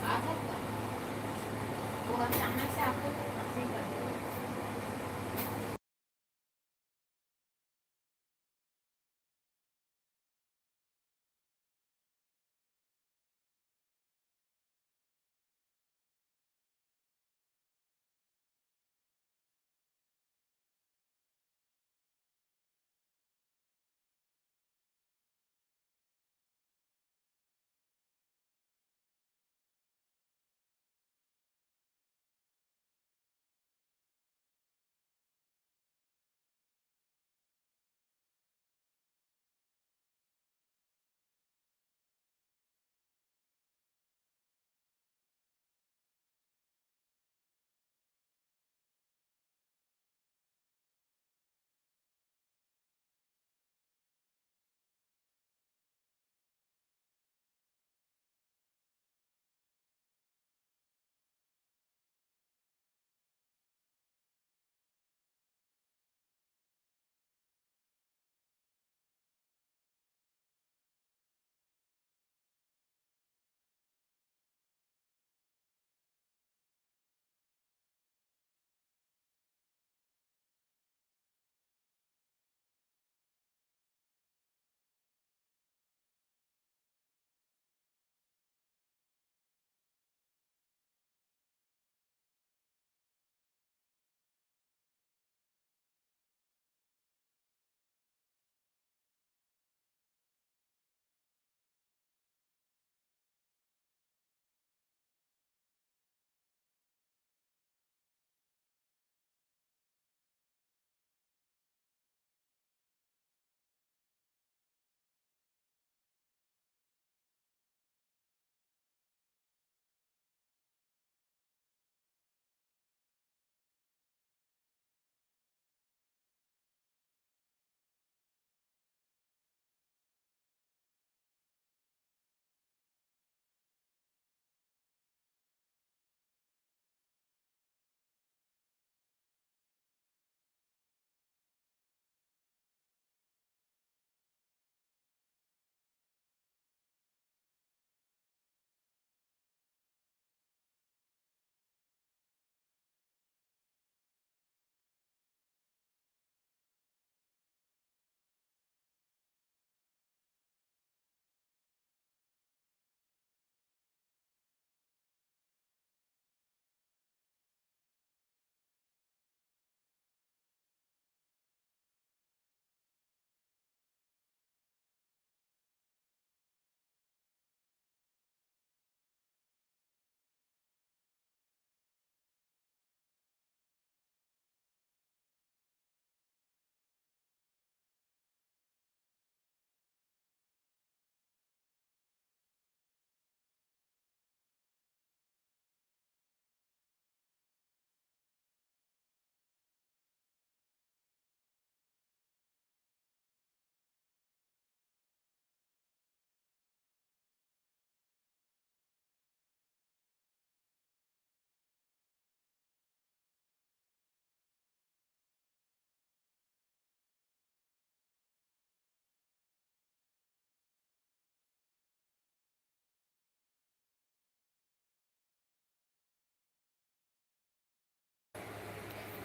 आ सकता वो अचानक से आपको ऐसे ही कर देगा।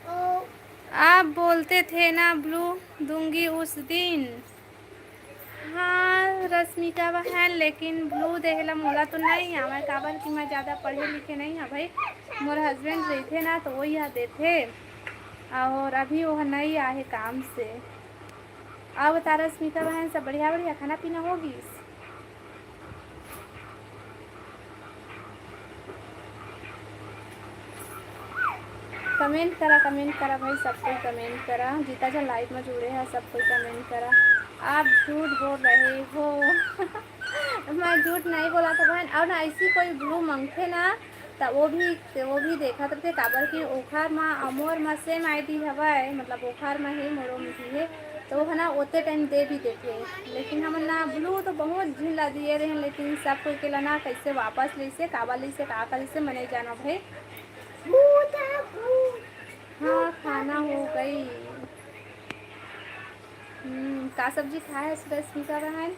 ओ आप बोलते थे ना ब्लू दूंगी उस दिन। हाँ रश्मिका बहन, लेकिन ब्लू देखेला मोला तो नहीं आवे, काबर कि मैं ज़्यादा पढ़े लिखे नहीं है भाई। मोर हस्बैंड रहते ना तो वही यहाँ देते, और अभी वो नहीं आए काम से। अब बता रश्मिका बहन, सब बढ़िया बढ़िया खाना पीना होगी? कमेंट करा भाई, सब कोई कमेंट करा, जितना जो लाइव में जुड़े हैं सब कोई कमेंट करा। आप झूठ बोल रहे हो। मैं झूठ नहीं बोला था बहन। और ना ऐसी कोई ब्लू मंगते ना तो वो भी देखा थे, काबर की ओखर माँ अमोर माँ सेम आईडी हवाए, मतलब ओखर माँ ही मोरो में भी है, तो है ना ओते टाइम दे भी देते। लेकिन हम ना ब्लू तो बहुत झिल्ला दिए रहे, लेकिन सब कोई के ना कैसे वापस ली से काबा ली से का करी से मैं नहीं जाना भाई। भूत है भूत। हाँ खाना हो गई। का सब्जी खाया है रश्मिका बहन?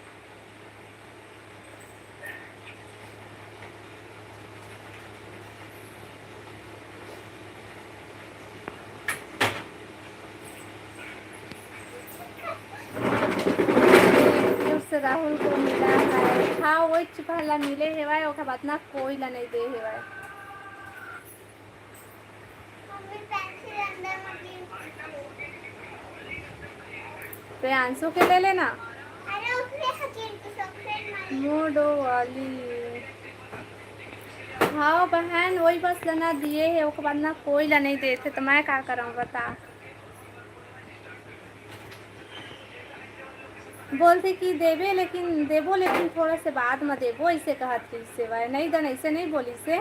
फिर से राहुल को मिला है। हाँ वही पहला मिले हेवाय, ओकर बाद ना कोई ला नहीं दे हेवाय। मम्मी पेंसिल अंदर मत गिर। प्रियांशु के ले लेना। अरे उसने हकीम की चॉकलेट मारी। मोडो वाली। हाँ बहन वही बस लेना दिए है, ओकर बाद ना कोई ला नहीं देते, तो मैं क्या करूँ बता। बोलते कि देवे लेकिन देवो, लेकिन थोड़ा से बाद में देवो, ऐसे कहत थी सेवा नहीं दन, ऐसे नहीं बोली से।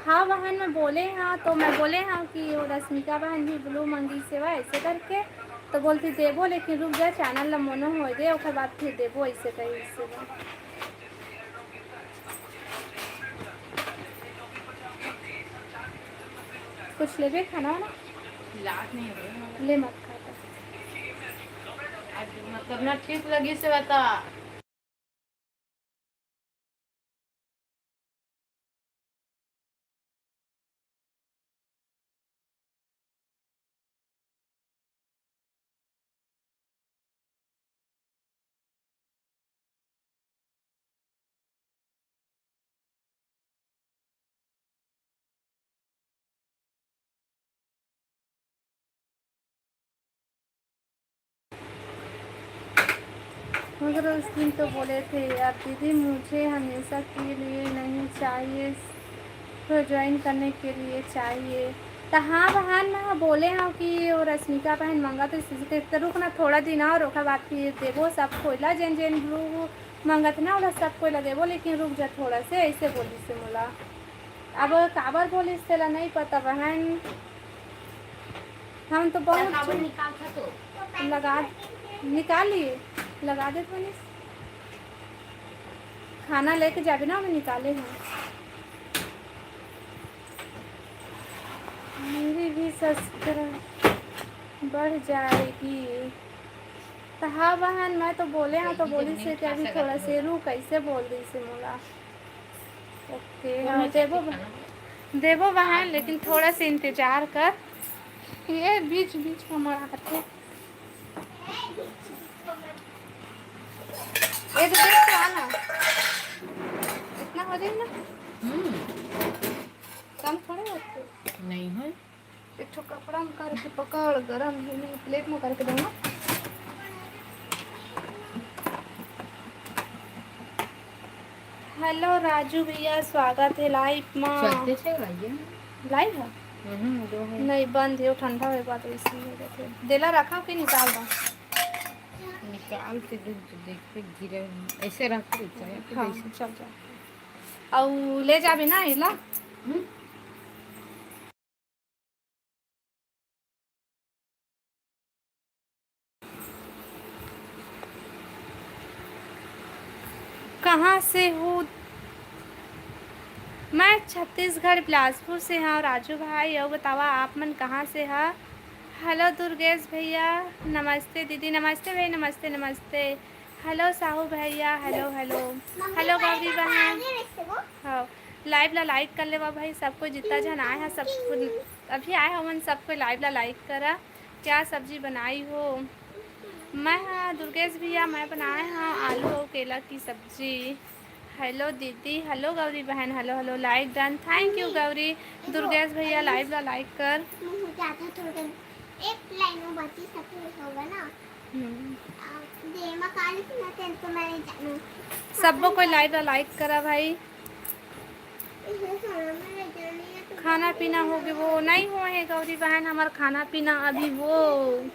हाँ बहन मैं बोले हाँ, तो मैं बोले हाँ कि वो रश्मिका बहन भी ब्लू मंगी सेवा ऐसे करके, तो बोलती देवो लेकिन रुक जा चैनल लमोनो हो दे, उसके बाद फिर देवो, ऐसे कही सेवा। कुछ लेवे खाना ना लाट नहीं हो रही ले मत खाता। मतलब ना ठीक लगी से बता। मगर उस दिन तो बोले थे यार दीदी मुझे हमेशा के लिए नहीं चाहिए, तो ज्वाइन करने के लिए चाहिए। तो हाँ बहन मैं बोले हाँ कि वो रश्मिका बहन मंगा तो इसके रुक ना थोड़ा दिन और ओकर बाद फिर देवो सब कोयला जेन जेन ब्लू मंगत ना ओला सब कोयला देवो, लेकिन रुक जा थोड़ा से, ऐसे बोली से मोला। अब काबर बोली से ला नहीं पता बहन, हम तो बहुत निकाल था तो लगा निकाल लिए, लगा दे तो खाना लेके जाबे ना, हमें निकाले हैं। मेरी भी सब्सक्राइब बढ़ जाएगी। तो हाँ बहन मैं तो बोले हाँ, तो बोली से कि अभी थोड़ा से रू कैसे बोल दी से मोला। ओके हाँ देवो बहन, लेकिन थोड़ा सा इंतजार कर, ये बीच बीच में मरा करते एक देख आना इतना हो जाए ना, कम थोड़े होते नहीं है। एक ठो कपड़ा में करके पकड़, गरम है नहीं, प्लेट में करके दूंगा। हेलो राजू भैया, स्वागत है लाइव में। चलते से लाइए लाइव है दो है। नहीं बंद है, ठंडा हुए बात इसलिए देला रखा कि निकाल दो। निकाल के दूध देख पे गिरे ऐसे रख के हाँ चल जा और ले जाबे ना इला। कहाँ से हूँ मैं? छत्तीसगढ़ बिलासपुर से हाँ राजू भाई। और बतावा आप मन कहाँ से है? हेलो दुर्गेश भैया, नमस्ते दीदी, नमस्ते भाई, नमस्ते नमस्ते। हेलो साहू भैया, हेलो हेलो हेलो गौरी बहन। हाँ लाइव ला लाइक कर ले भाई, सबको जितना जन आए हैं सबको अभी आए हो मन सबको लाइव ला लाइक करा। क्या सब्जी बनाई हो? मैं हाँ दुर्गेश भैया मैं बनाए हैं आलू और केला की सब्जी। हेलो दीदी, हेलो गौरी बहन, hello hello, like done, thank you Gauri. Durgesh भैया लाइव ला लाइक कर। मुझे ज्यादा थोड़ा एक लाइन में बची सब होगा ना। दे मैं काली की ना तेल तो मैं नहीं जानू। सबको कोई लाइव ला लाइक करा भाई। इसे खाना में ले जानी है तो खाना पीना हो गया वो नहीं हुआ है गौरी बहन, हमारा खाना पीना अभी वो।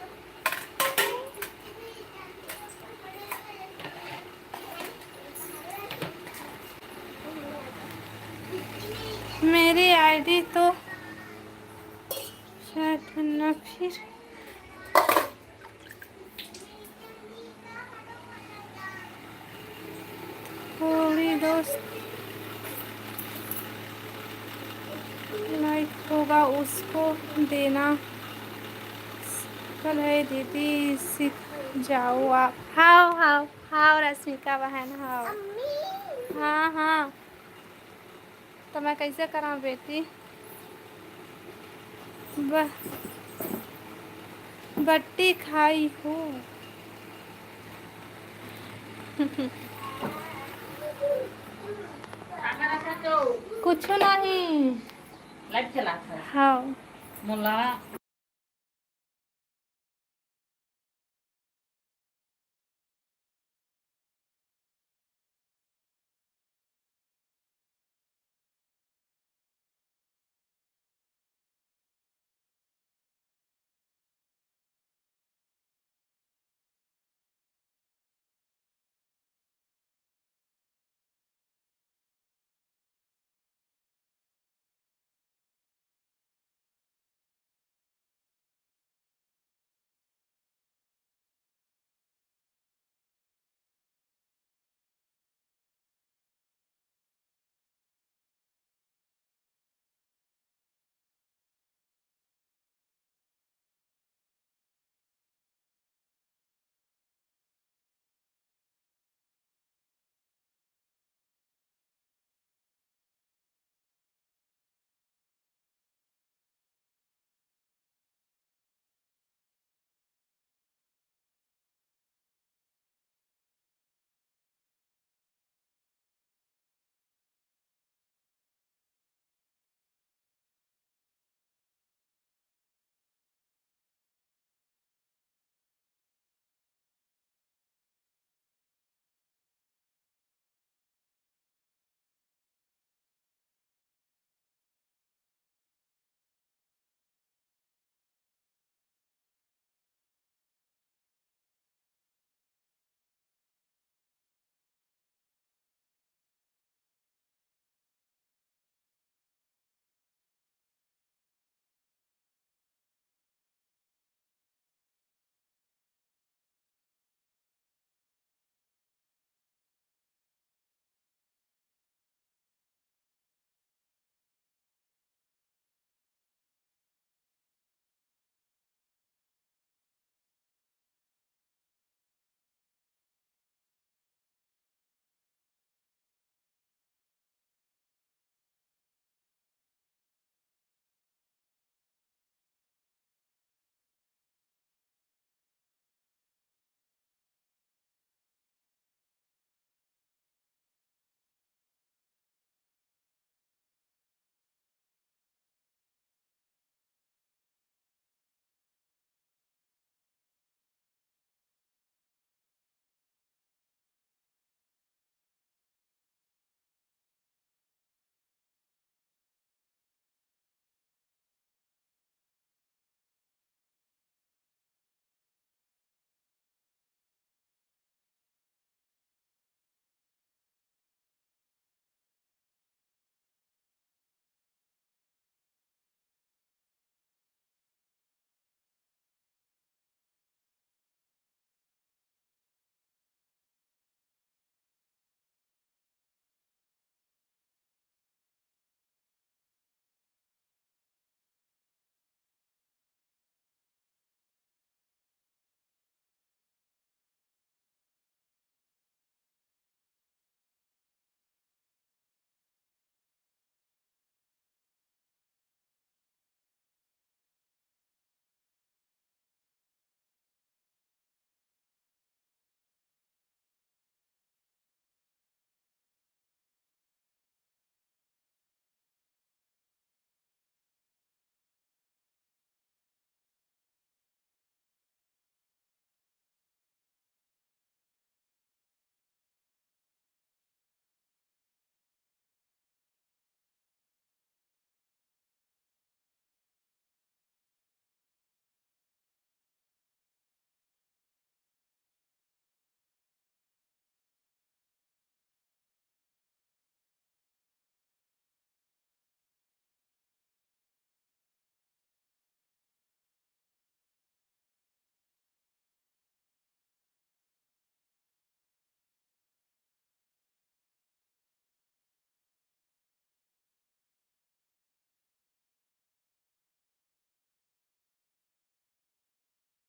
मेरी आईडी तो शायद न फिर थोड़ी दोस्त लाइक होगा उसको देना। कल है दीदी सीख जाओ आप। हाओ हाओ हाओ रश्मिका बहन हाओ। अम्मी हाँ हाँ, तो मैं कैसे कराऊँ बेटी। बट्टी खाई हूँ। कुछ नहीं। लाइट चला था हाँ मोला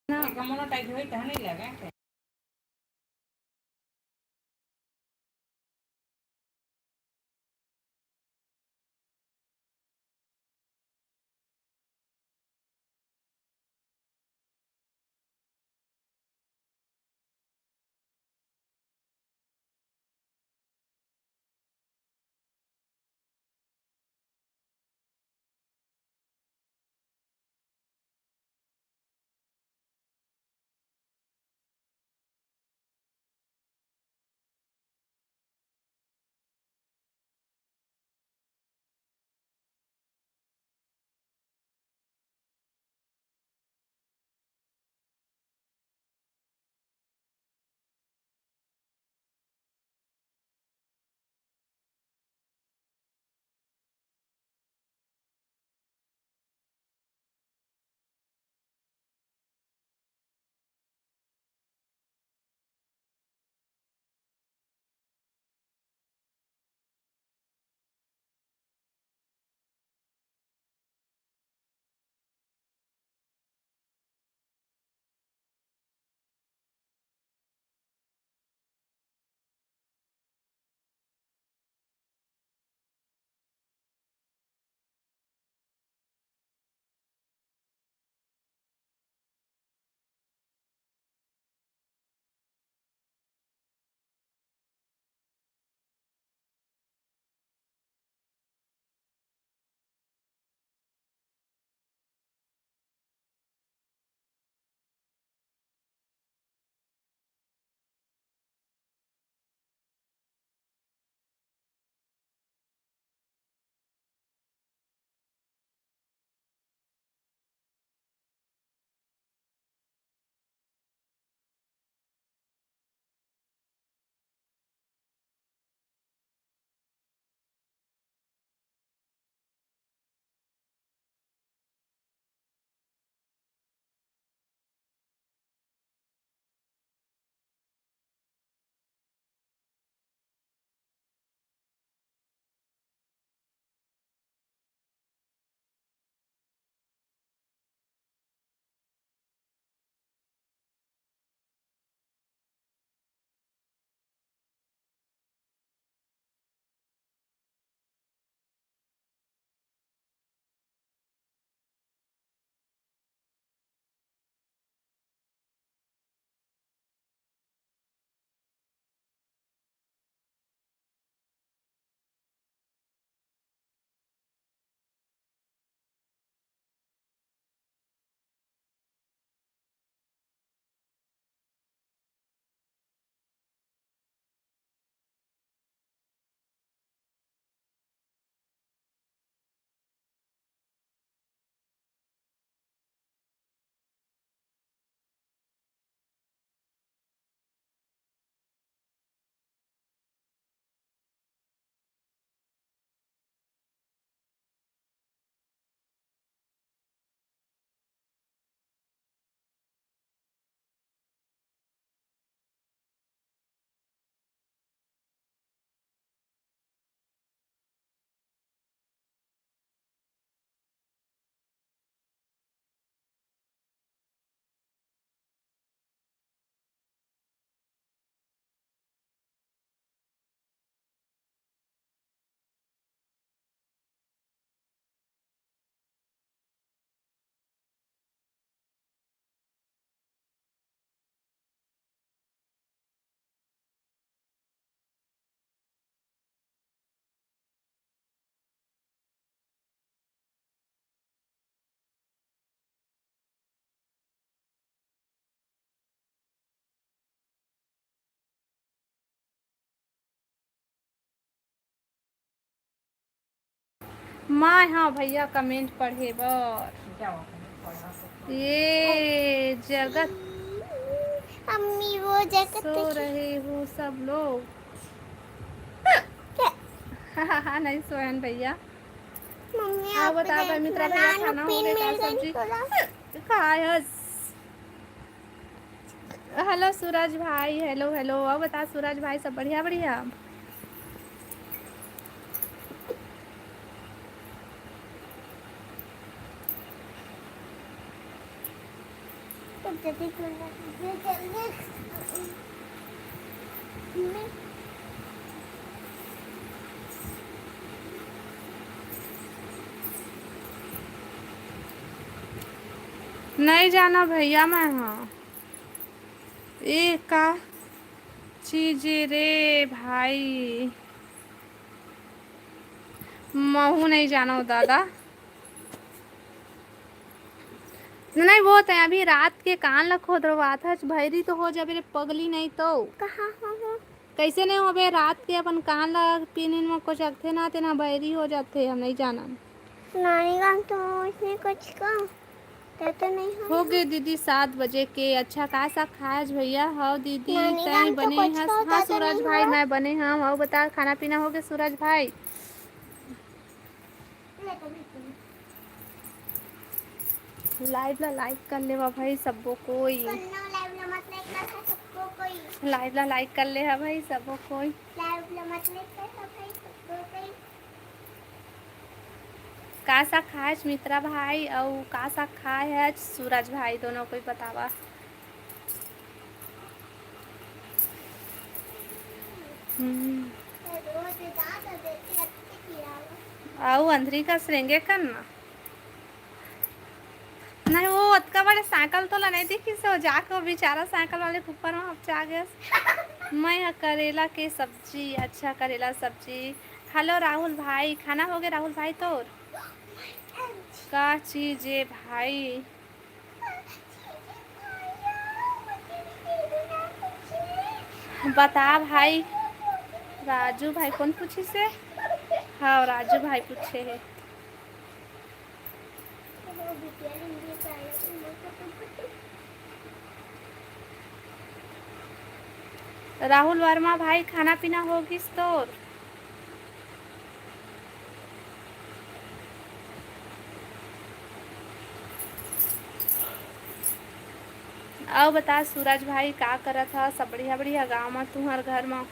ना कमोनो टाइट होई त नहीं लगे माँ हाँ भैया कमेंट पढ़े बर जाओ पढ़ा सकते ये जगत अम्मी वो जगत सो रहे हो सब लोग नहीं सोहन भैया मम्मी आओ आप बता भाई मित्रा भैया खाना हो गया का सब्जी खायस हेलो सूरज भाई हेलो हेलो अब बता सूरज भाई सब बढ़िया बढ़िया जल्दी करना जल्दी मैं नहीं जाना भैया मैं। हाँ ए का चीज रे भाई, महू नहीं जाना हो दादा। नहीं वो तो अभी रात के कान ला खोद रहा था, भैरी तो हो जाबे रे पगली, नहीं तो कहाँ हो कैसे नहीं हो बे, रात के अपन कान ला पीने में कुछ रखते ना तेना बहरी हो जाते, हम नहीं जाना। नानी गाँव तो उसने कुछ कहा तो नहीं हो गए दीदी 7 बजे के। अच्छा का सा खाज भैया? हाँ दीदी नानी तय गाँव तो बने कुछ हैं। कहा हाँ तो सूरज नहीं भाई हुआ। मैं बने हम। हाँ बता खाना पीना हो गया सूरज भाई? लाइव ला लाइक कर ले भाई सबको कोई, लाइव ला लाइक कर ले है भाई सबको कोई। का सा खाए मित्रा भाई और का सा खाए है सूरज भाई, दोनों कोई बतावा। आओ अंधरी का श्रृंगे करना नहीं, वो अतका बड़े साइकिल तो ला नहीं देखी सो जाकर बेचारा साइकिल वाले के ऊपर में अब जा गया। मैं यहाँ करेला के सब्जी। अच्छा करेला सब्जी। हेलो राहुल भाई, खाना हो गया राहुल भाई? तो का चीज है भाई? बता भाई। राजू भाई कौन पूछी से? हाँ राजू भाई पूछे है। राहुल वर्मा भाई खाना पीना होगी तो? आओ बता सूरज भाई का करत था? सब बढ़िया बढ़िया गाँव में तुम्हार घर में?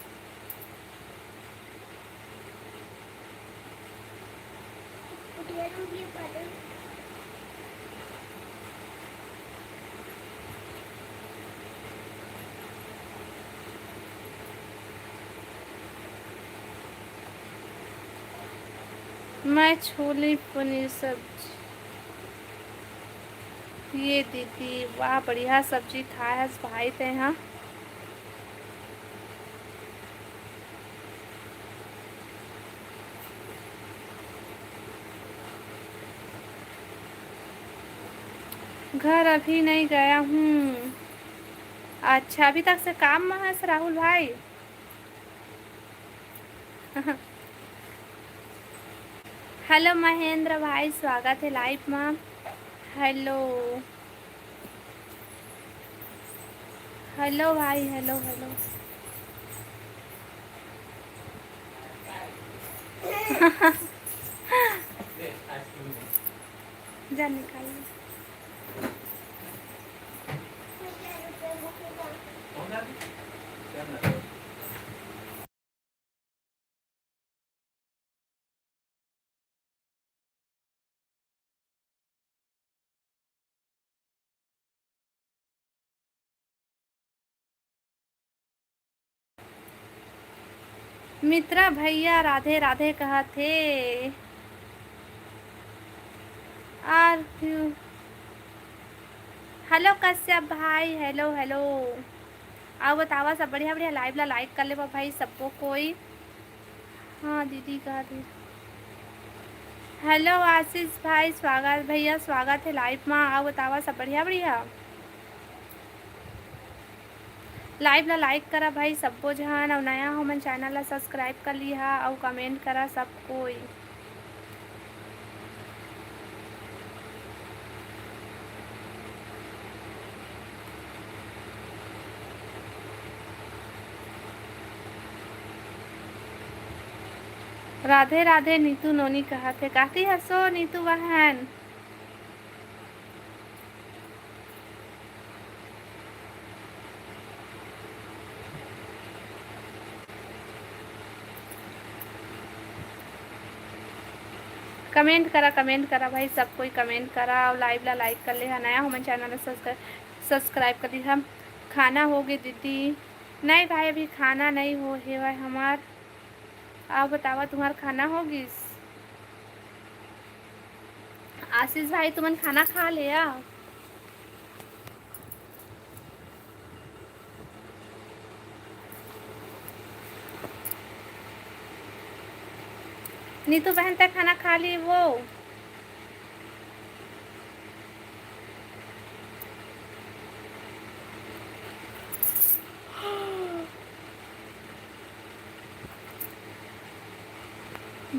मैं छोले पनीर सब्जी। ये दीदी वाह बढ़िया सब्जी खाया भाई ते। हाँ घर अभी नहीं गया हूँ। अच्छा अभी तक से काम में है राहुल भाई? हेलो महेंद्र भाई स्वागत है लाइव में। हेलो हेलो भाई, हेलो हेलो। जा निकाल। मित्रा भैया राधे राधे कहा थे। आर हेलो कश्यप भाई, हेलो हेलो। आओ बतावा सब बढ़िया बढ़िया, लाइव ला लाइक कर ले भाई सबको कोई। हाँ दीदी कहा थी। हेलो आशीष भाई स्वागत भैया, स्वागत है लाइव में। आओ बतावा सब बढ़िया बढ़िया, लाइव ला लाइक करा भाई सबको जहाँ और नया हो मन चैनल ला सब्सक्राइब कर लिया और कमेंट करा सब कोई। राधे राधे नीतू नोनी कहा थे, कहती हंसो नीतू बहन। कमेंट करा भाई सब कोई कमेंट करा और लाइव ला लाइक कर ले। नया हो मन चैनल ला सब्सक्राइब कर दीजिए। हम खाना हो गए दीदी? नहीं भाई अभी खाना नहीं हो है भाई हमार। आप बतावा तुम्हार खाना होगी? आशीष भाई तुमन खाना खा लिया? नीतू बहन तक खाना खा ली वो?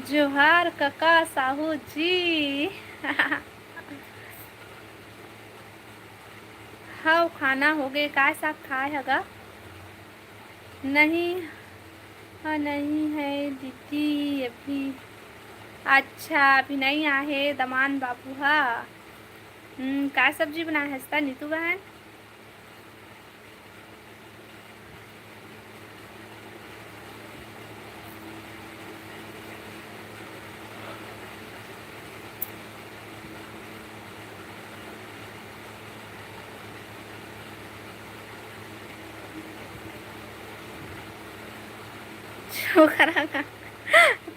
जोहार कका साहू जी। हाँ खाना हो गए। काय साग खाए हगा? नहीं। हाँ नहीं है दीदी अभी। अच्छा अभी नहीं आए दमान बाबू। हाँ काय सब्जी बनाया है नीतू बहन? छोकरा का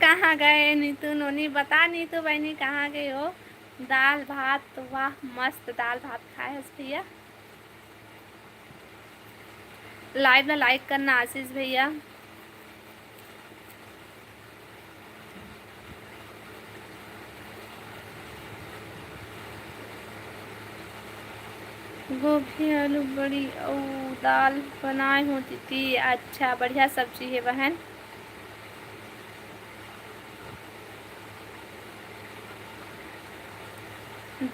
कहाँ गए नीतू नोनी? बता नीतू बहनी कहाँ गए हो? दाल भात वाह मस्त दाल भात खाए हस भैया। लाइव में लाइक करना आशीष भैया। गोभी आलू बड़ी और दाल बनाए होती थी। अच्छा बढ़िया सब्जी है बहन।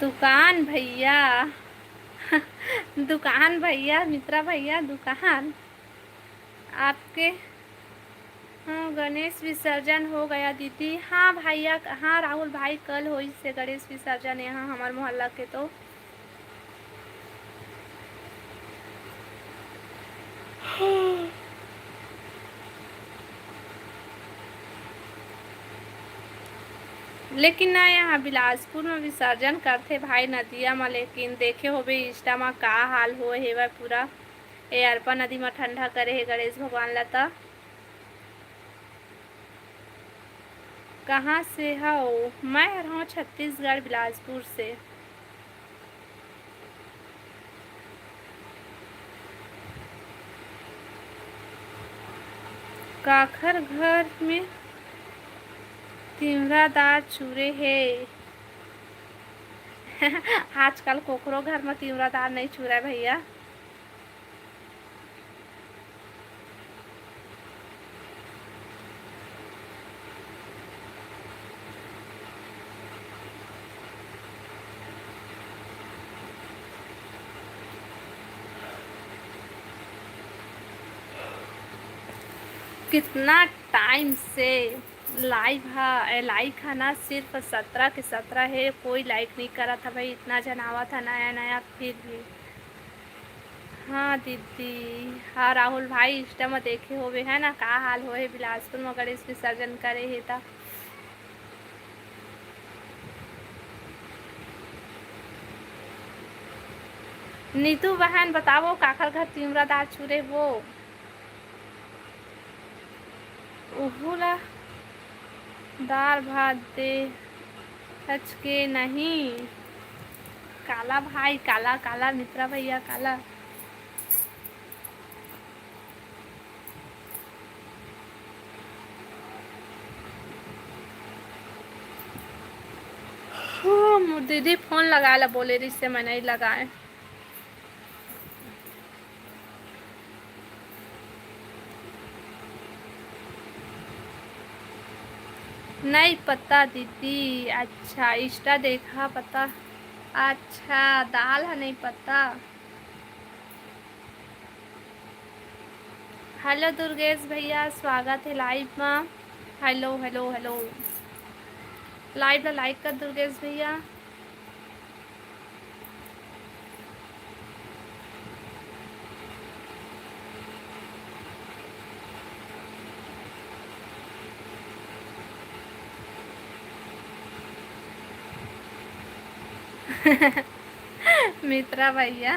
दुकान भैया। दुकान भैया मित्रा भैया दुकान आपके। हाँ गणेश विसर्जन हो गया दीदी। हाँ भैया हाँ राहुल भाई कल हो से गणेश विसर्जन यहाँ हमारे मोहल्ला के। तो लेकिन ना यहाँ बिलासपुर में विसर्जन करते भाई नदिया में। लेकिन देखे हो भी इंस्टा में का हाल हो है वह पूरा ए अरपा नदी में ठंडा करे है गणेश भगवान लता। कहाँ से हो? मैं हूँ छत्तीसगढ़ बिलासपुर से। काखर घर में तिमरादार चूरे है। आजकल कोकरो घर में तिमरादार नहीं चूरा भैया। कितना टाइम से लाइव है लाइक है ना सिर्फ 17 के 17 है। कोई लाइक नहीं करा था भाई। इतना जनावा था नया नया फिर भी। हाँ दीदी। हाँ राहुल भाई इंस्टा में देखे होवे है ना का हाल हो है बिलासपुर में गणेश विसर्जन करे है था। नीतू बहन बताओ काखर घर तिमरादार छुरे वो उहुला दाल भात दे सच के नहीं। काला भाई काला काला मित्रा भैया काला। दीदी फोन लगा ला बोले रही से मैं नहीं लगाए। नहीं पता दीदी। अच्छा इंस्टा देखा पता। अच्छा दाल है नहीं पता। हेलो दुर्गेश भैया स्वागत है लाइव में। हेलो हेलो हेलो लाइव में लाइक कर दुर्गेश भैया। मित्रा भैया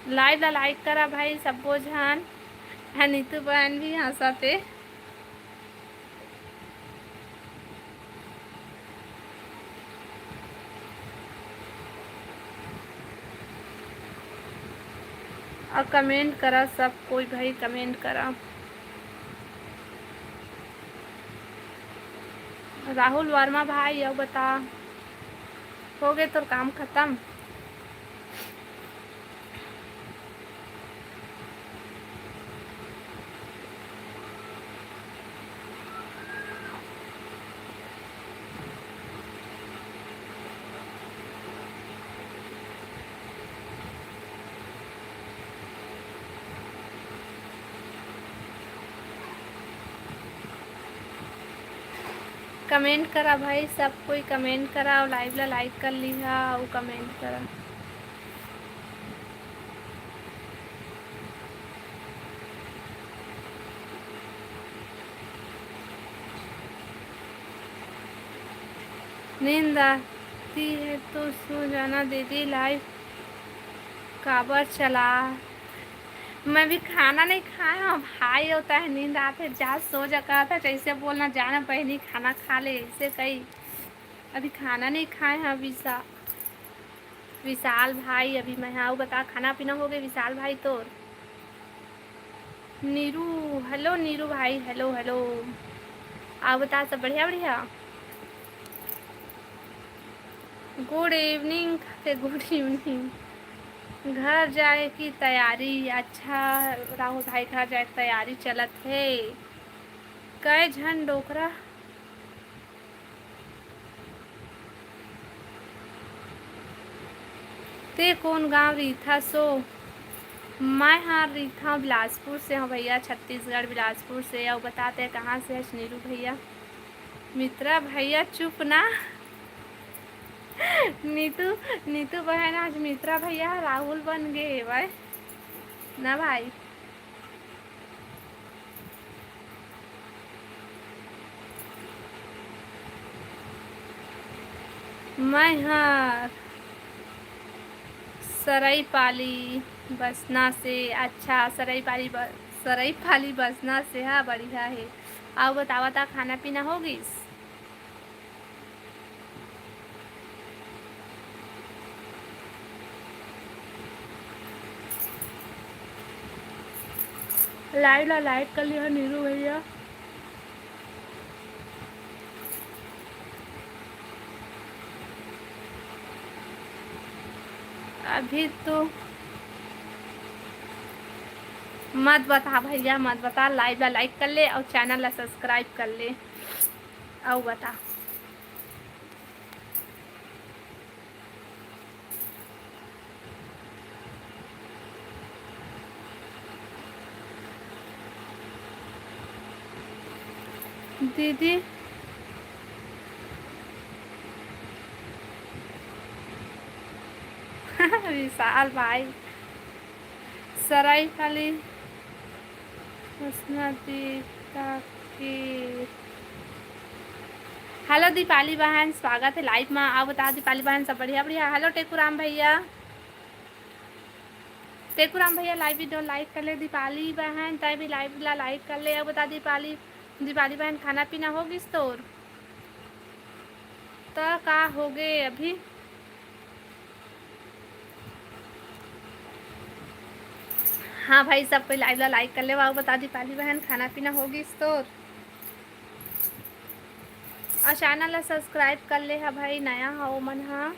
लाइव ला लाइक करा भाई सबो झन। नीतू बहन भी हंसते। और कमेंट करा सब कोई भाई, कमेंट करा। राहुल वर्मा भाई अब बता, हो गए तो काम खत्म? कमेंट करा भाई सब कोई, कमेंट करा और लाइव ला लाइक कर लिहा और कमेंट करा। नींद आती है तो सो जाना दीदी, लाइव काबर चला। मैं भी खाना नहीं खाया भाई, होता है नींद आते जा सो जा कहा था, जैसे बोलना जाना पहले खाना खा ले ऐसे कही। अभी खाना नहीं खाए हैं। विशाल भाई अभी मैं हाँ बता, खाना पीना हो गया विशाल भाई तो। नीरू हेलो, नीरू भाई हेलो हेलो। आप बता सब बढ़िया बढ़िया। Good evening, good evening. घर जाए की तैयारी, अच्छा राहुल भाई घर जाए की तैयारी चलत है। कई झन डोकरा ते कौन गांव रीथा सो? मैं हाँ रीथा बिलासपुर से हूँ भैया, छत्तीसगढ़ बिलासपुर से। और बताते हैं कहाँ से है नीरू भैया। मित्रा भैया चुप ना। नीतू नीतू बहन आज मित्रा भैया राहुल बन गए भाई ना भाई। मैं हाँ सरायपाली बसना से। अच्छा सरायपाली बसना से, हाँ बढ़िया है। आओ बतावा था खाना पीना होगी? लाइव ला लाइक कर लिया नीरू भैया। अभी तो मत बता भैया मत बता, लाइव ला लाइक कर ले और चैनल ला सब्सक्राइब कर ले। और बता दीदी विशाल भाई सरायपाली हेलो दीपाली बहन, स्वागत है लाइव में। आप बता दीपाली बहन सब बढ़िया बढ़िया। हेलो टेकुराम भैया, टेकुराम भैया लाइव वीडियो लाइक कर ले। दीपाली बहन तय भी लाइव ला लाइक कर ले। अब बता दीपाली बहन खाना पीना होगी तो का हो गए अभी? हाँ भाई सब कोई लाइव ला लाइक कर ले। वाह बता दीपाली बहन खाना पीना होगी तो और चैनल ला सब्सक्राइब कर ले। हा भाई नया हो मन हाँ।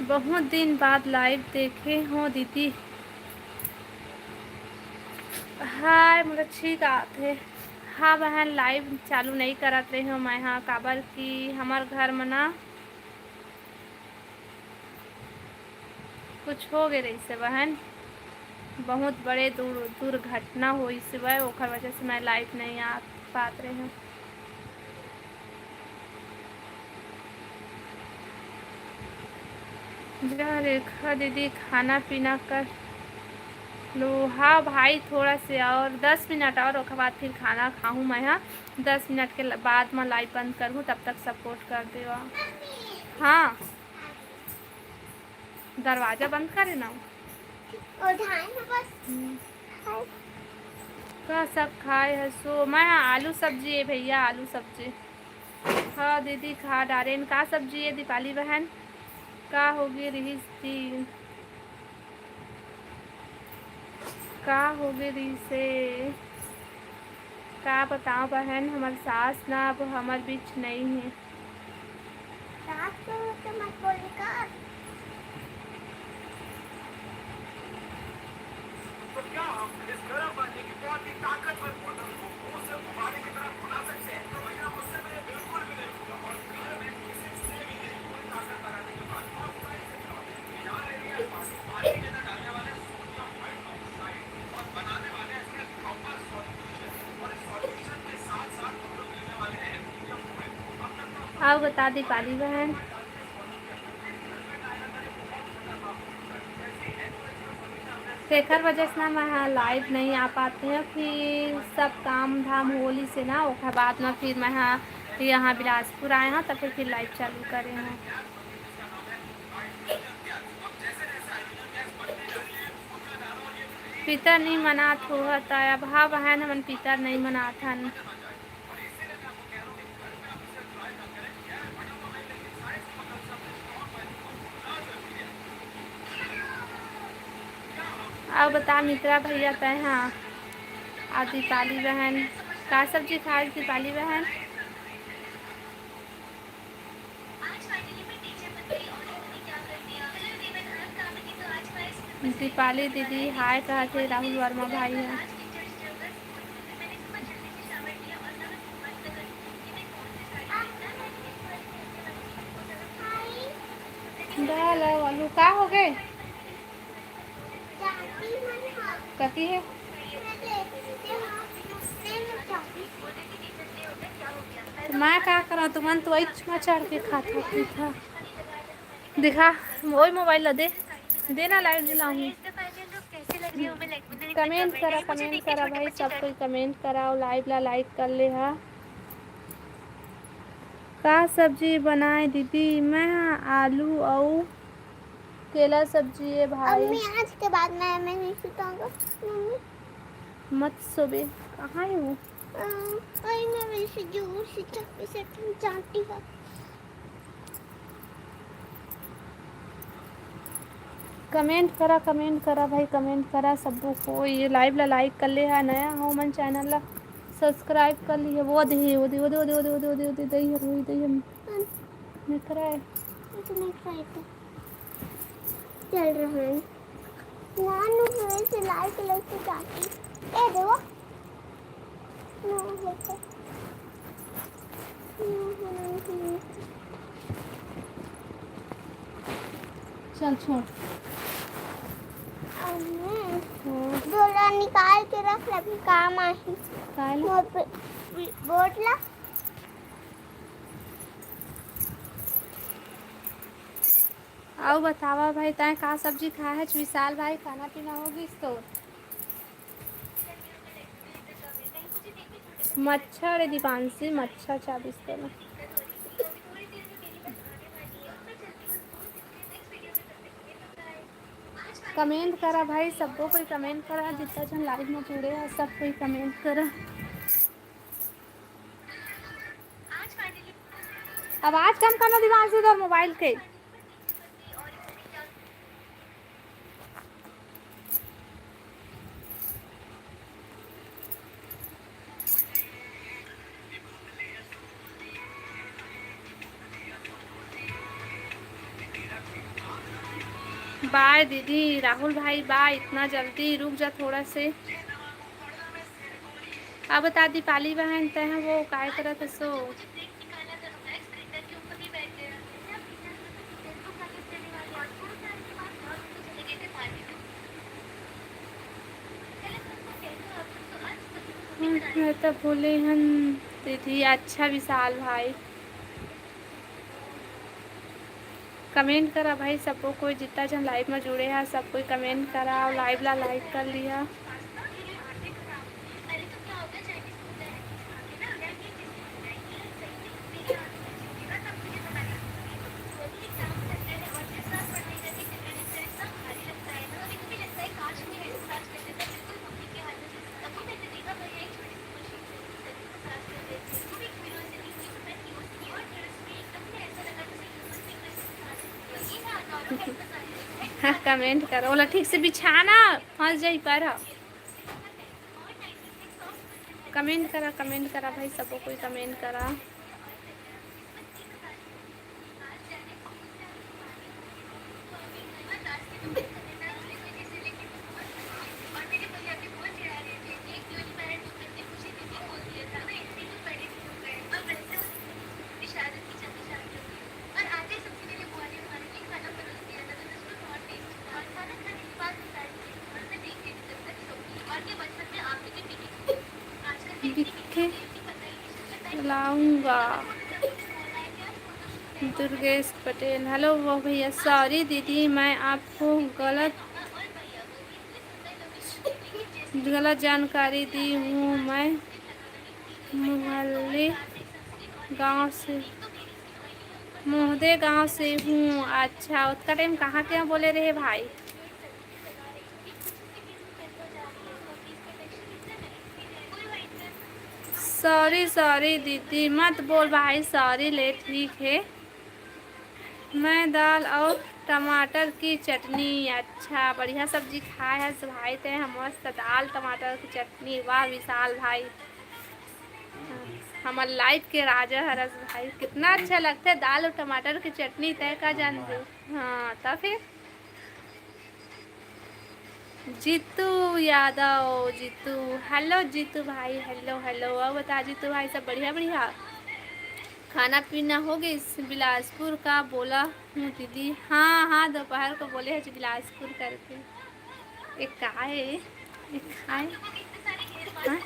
बहुत दिन बाद लाइव देखे हो दीदी। हाँ मुझे ठीक आते। हाँ बहन लाइव चालू नहीं करत रही हूँ मैं, हाँ काबर की हमार घर में ना कुछ हो गए रही से बहन, बहुत बड़े दुर्घटना हुई से वह, ओखर वजह से मैं लाइव नहीं आ पात रही हूँ। रेखा दीदी खाना पीना कर लोहा भाई थोड़ा से और 10 मिनट और ओकर बाद फिर खाना खाऊँ मैं। हाँ 10 मिनट के बाद मैं लाइव बंद करूँ, तब तक सपोर्ट कर दे। हाँ दरवाज़ा बंद करे ना। और धान बस का सब खाए है सो मैं आलू सब्जी है भैया, आलू सब्जी। हाँ दीदी खा डाले का सब्जी है दीपाली बहन, का होगी रही थी, का होगी रही से का बताओ बहन, हमार सास ना अब हमार बीच नहीं है। रात को तो मत बोली कर। तो क्या हम इस गर्म पानी की बहुत ही ताकतवर बोतल को मुंह से गुब्बारे की तरह फुला सकते हैं? तो भैया मुझसे मैं बिल्कुल भी नहीं होगा और घर में किसी से भी नहीं कोई ताकत लगाने के बाद बहुत सारी से यहाँ ले लिया पानी के अंदर डालने वाले सोडियम हाइड्रोक्साइड और बनाने वाले हैं इसके प्रॉपर सॉल्यूशन और इस सॉल्यूशन के साथ साथ हम लोग लेने वाले हैं एल्युमिनियम फोइल। आओ बता दीपाली बहन। शेखर वजह से ना मैं लाइव नहीं आ पाते हैं, फिर सब काम धाम होली से ना ओकर बाद में फिर मैं यहाँ बिलासपुर आए हैं, तो फिर लाइव चालू करे हैं। पितर नहीं मनात होता अब। हाँ बहन हमन पितर नहीं मनात हन। अब बता मित्रा भैया तय। हाँ और दीपाली बहन का सब्जी खाए दीपाली बहन। दीपाली दीदी हाय कहते राहुल वर्मा भाई है। दाल और आलू का हो गए कती है। तो मैं क्या करा तुमन तो वही चढ़ के खाता था। दिखा वही मोबाइल ला दे देना लाइव दिलाऊंगी। कमेंट करा भाई, सब कोई कमेंट करा और लाइव ला लाइक कर ले। हा का सब्जी बनाए दीदी? मैं आलू और केला सब्जी है भाई। अम्मी आज के बाद मैं नहीं सुताऊंगा। मम्मी मत सोबे कहाँ है वो? वही मैं वैसे जोर से चप्पे से जानती हूँ। कमेंट करा भाई, कमेंट करा सबको को। ये लाइव ला लाइक कर ले है, नया हो मन चैनल ला सब्सक्राइब कर ली है। वो दे वो दे वो दे वो दे वो दे वो दे वो दे वो दे दे वो दे हम नहीं कराए तो नहीं खाई तो चल रहा है नानू वैसे लाल कलर से चाहती ए देखो नो होता चल छोड़। डोला निकाल के रख ले, भी काम आई काल बोतला। आओ बतावा भाई तय का सब्जी खा है विशाल भाई? खाना पीना होगी तो मच्छर है दीपांशी, मच्छर 40 में। कमेंट करा भाई, सबको कोई कमेंट करा, जितना जन लाइव में जुड़े हैं सब कोई कमेंट करा। आवाज कम करना दीपांशी इधर मोबाइल के। बाय दीदी राहुल भाई बाय, इतना जल्दी रुक जा थोड़ा से। अब बता दीपाली बहन तय वो काय करत सो? तो बोले हम दीदी अच्छा विशाल भाई। कमेंट करा भाई सबको, कोई जितना जन लाइव में जुड़े हैं सब कोई कमेंट करा और लाइव ला लाइक कर लिया। हाँ कमेंट करो, बोला ठीक से बिछाना फंस जाई पर। कमेंट करा भाई सबको कोई कमेंट करा। दिखे लाऊंगा। दुर्गेश पटेल, हेलो वो भैया, सॉरी दीदी मैं आपको गलत जानकारी दी हूँ। मैं मोहदे गांव से हूँ। अच्छा उसका टाइम कहाँ के बोले रहे भाई? सॉरी दीदी मत बोल भाई, सॉरी ले ठीक है। मैं दाल और टमाटर की चटनी। अच्छा बढ़िया सब्जी खाए है भाई ते हम, मस्त दाल टमाटर की चटनी। वाह विशाल भाई, हमार लाइफ के राजा हरस भाई, कितना अच्छा लगता है दाल और टमाटर की चटनी तय का जान दो। हाँ तो फिर जीतू यादव, जीतू हेलो जीतू भाई, हेलो हेलो। और बता जीतू भाई सब बढ़िया बढ़िया? खाना पीना हो गई? बिलासपुर का बोला हूँ दीदी। हाँ दोपहर को बोले हैं बिलासपुर करके। एक का है, एक है हाँ?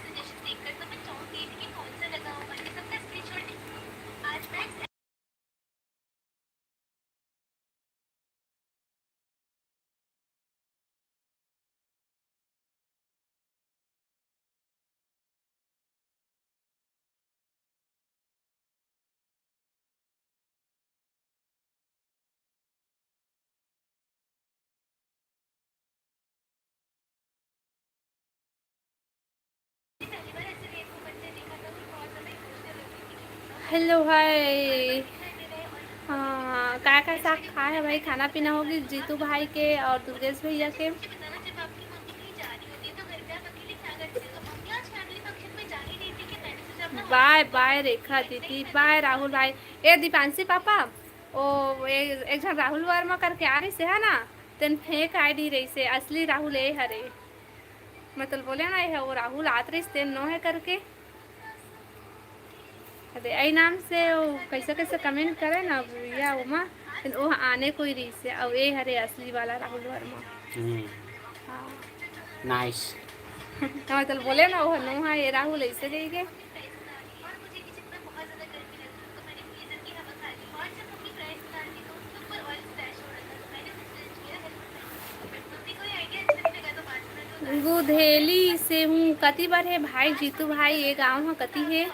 हेलो भाई। हाँ का साग खाए है भाई? खाना पीना होगी जीतू भाई के और दुर्गेश भैया के। बाय बाय रेखा दीदी, बाय राहुल भाई। ए दीपांशी पापा, ओ एक जन राहुल वर्मा करके आ रही से है ना, तेन फेक आईडी रही से, असली राहुल ए हरे मतलब बोले ना ये वो राहुल आत रही तेन नो है करके। अरे आई नाम से वो कैसे कैसे कमेंट करे ना भैया उमा, वो आने कोई रही से और ये हरे असली वाला राहुल वर्मा। हाँ नाइस। मतलब बोले ना वो नो है ये राहुल ऐसे गई के। गुधेली से हूँ। कति बार है भाई जीतू भाई, ये गाँव है कति है?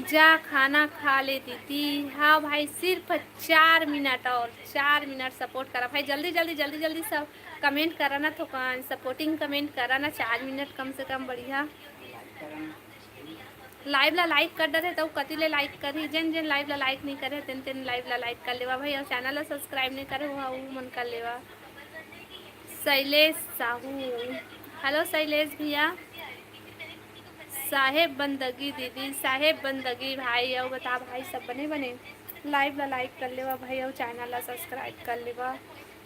जा खाना खा ले दीदी। हाँ भाई सिर्फ 4 मिनट और 4 मिनट सपोर्ट करा भाई, जल्दी जल्दी जल्दी जल्दी सब कमेंट करा ना, तो सपोर्टिंग कमेंट करा ना, 4 मिनट कम से कम बढ़िया। लाइव ला लाइक कर दे तो कति ले लाइक करी, जिन जिन लाइव ला लाइक नहीं करे तेन तेन लाइव ला लाइक कर लेवा भाई, और चैनल ला सब्सक्राइब नहीं करे वो मन कर लेवा। शैलेश साहू, हेलो शैलेश भैया। साहेब बंदगी दीदी, साहेब बंदगी भाई। और बता भाई सब बने बने? लाइव ला लाइक कर लेवा भाई और चैनल ला सब्सक्राइब कर लेवा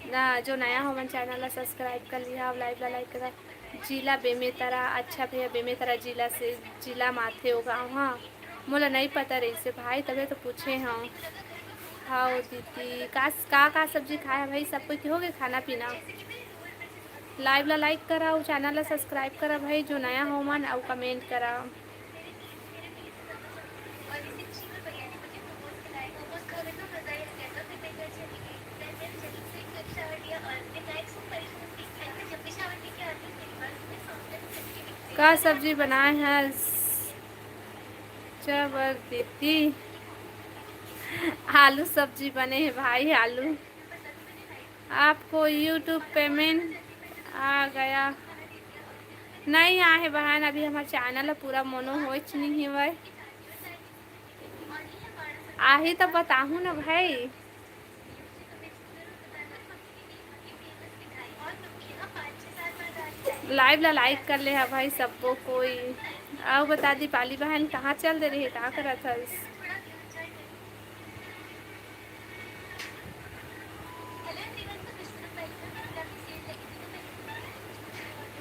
ना, जो नया हो मन चैनल ला सब्सक्राइब कर लिया और लाइव ला लाइक करा। जिला बेमेतरा, अच्छा भैया बेमेतरा जिला से, जिला माथे हो गाँव। हाँ मोला नहीं पता रही से भाई, तभी तो पूछे। हाँ दीदी का सब्जी खाया भाई? सब कुछ हो गए खाना पीना? लाइव ला लाइक करा और चैनल ला सब्सक्राइब करा भाई, जो नया हो मन और कमेंट करा। का सब्जी बनाए हैं चावल देती। आलू सब्जी बने हैं भाई, आलू। आपको यूट्यूब पेमेंट आ गया? नहीं आए है बहन, अभी हमारा चैनल पूरा मोनो हो नहीं है भाई। आही तो बताऊँ ना भाई। लाइव ला लाइक कर ले है भाई सबको कोई। आओ बता दी पाली बहन कहाँ चल दे रही है, कहाँ करा था इस?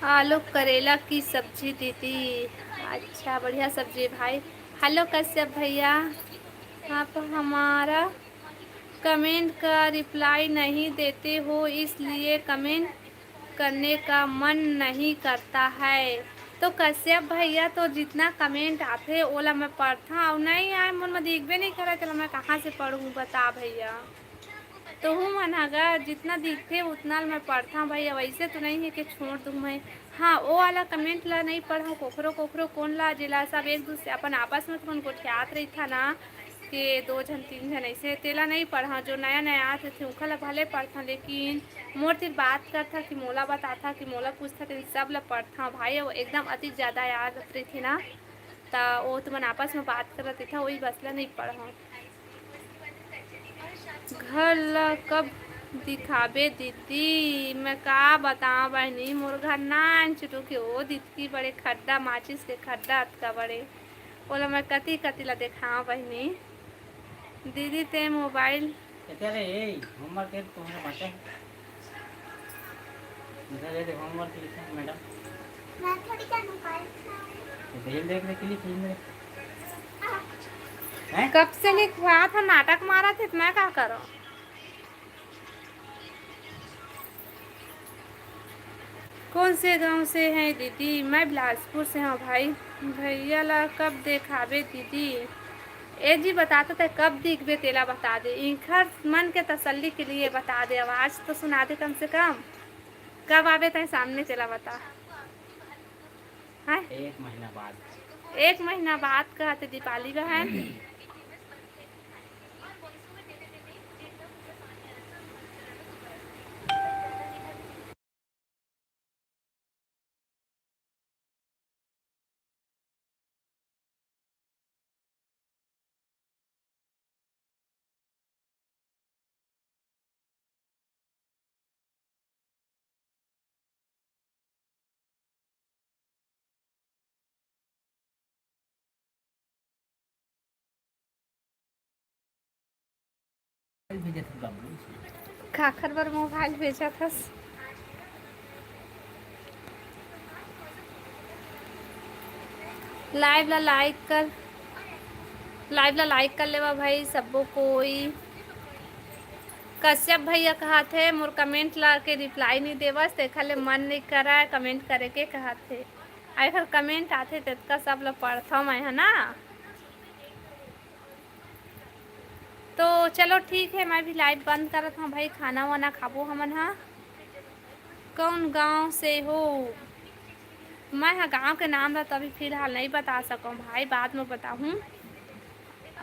आलू करेला की सब्जी दीदी। अच्छा बढ़िया सब्जी है भाई। हेलो कश्यप भैया, आप हमारा कमेंट का रिप्लाई नहीं देते हो इसलिए कमेंट करने का मन नहीं करता है। तो कश्यप भैया तो जितना कमेंट आते ओला मैं पढ़ता और नहीं आए मन में दिखबे नहीं करा, चलो मैं कहाँ से पढ़ूँ बता भैया। तो हूँ मन अगर जितना दिखते उतना मैं पढ़ता हूँ भैया, वैसे तो नहीं है कि छोड़ दूँ मैं। हाँ वो वाला कमेंट ला नहीं पढ़ा, कोखरो कोखरो कौन ला जिला सब एक दूसरे अपन आपस में कौन गोठियात रही था ना कि 2 जन 3 जन ऐसे तेला नहीं पढ़ा। जो नया नया आते थे उनका भले पढ़ता, लेकिन मोर तिर बात करता कि मोला बताता कि मोला पूछता तो सब ला पढ़ता भाई। वो एकदम अति ज़्यादा याद रही थी ना, तो वो तुमन आपस में बात करते था वही बसला नहीं पढ़ा। घर ला कब दिखाबे दीदी? मैं का बताऊँ बहनी, मोर घर ना चुटू के वो दिखती बड़े खड्डा माचिस के खड्डा अतका बड़े, बोला मैं कति कति ला दिखाऊँ बहनी। दीदी ते मोबाइल अरे होमवर्क है तुम्हारे पास इधर होमवर्क लिखा है मैडम। मैं थोड़ी जानू पाई खेल देखने के लिए फिल्म कब से लिखवा था, नाटक मारा थे तो मैं क्या करूँ? कौन से गांव से हैं दीदी? मैं बिलासपुर से हूँ भाई। भैया ला कब देखाबे दीदी? ए जी बताते थे कब दिखबे तेला बता दे, इंखर मन के तसल्ली के लिए बता दे, आवाज़ तो सुना दे कम से कम। कब आवे तेरे सामने तेला बता है? 1 महीना बाद। 1 महीना बाद कहते दीपाली बहन। खाखर बर मोबाइल भेजा था। लाइव ला लाइक कर लेवा भाई सबको कोई। कश्यप भैया कहा थे मोर कमेंट ला के रिप्लाई नहीं देवस, देखा ले मन नहीं करा है कमेंट करे के कहा थे। अगर कमेंट आते तो सब लोग पढ़ता मैं है ना। तो चलो ठीक है, मैं भी लाइव बंद करत हूँ भाई, खाना वाना खाबो हमन। हाँ कौन गांव से हो? मैं हाँ गांव के नाम तो अभी फिलहाल नहीं बता सकूँ भाई, बाद में बताऊँ।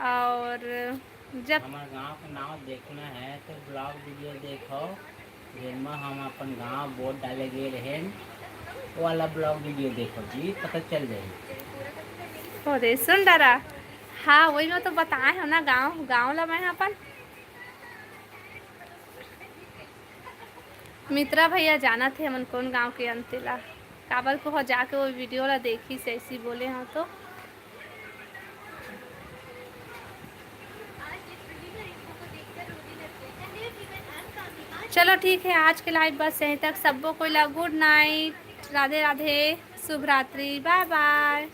और जब हमारे गांव का नाम देखना है तो ब्लॉग वीडियो देखो, जिनमें हम अपन गांव बोर्ड डाले गए रहे वो वाला ब्लॉग वीडियो देखो जी, पता चल जाएगी। अरे सुन डरा, हाँ वही मैं तो बताए हो ना, गांव ला मैं अपन मित्रा भैया जाना थे हमन कौन गांव के अंतेला काबर को हो, जाके वो वीडियो ला देखी से ऐसी बोले हाँ। तो चलो ठीक है, आज के लाइव बस यहीं तक। सबको कोई ला गुड नाइट, राधे राधे, शुभ रात्रि, बाय बाय।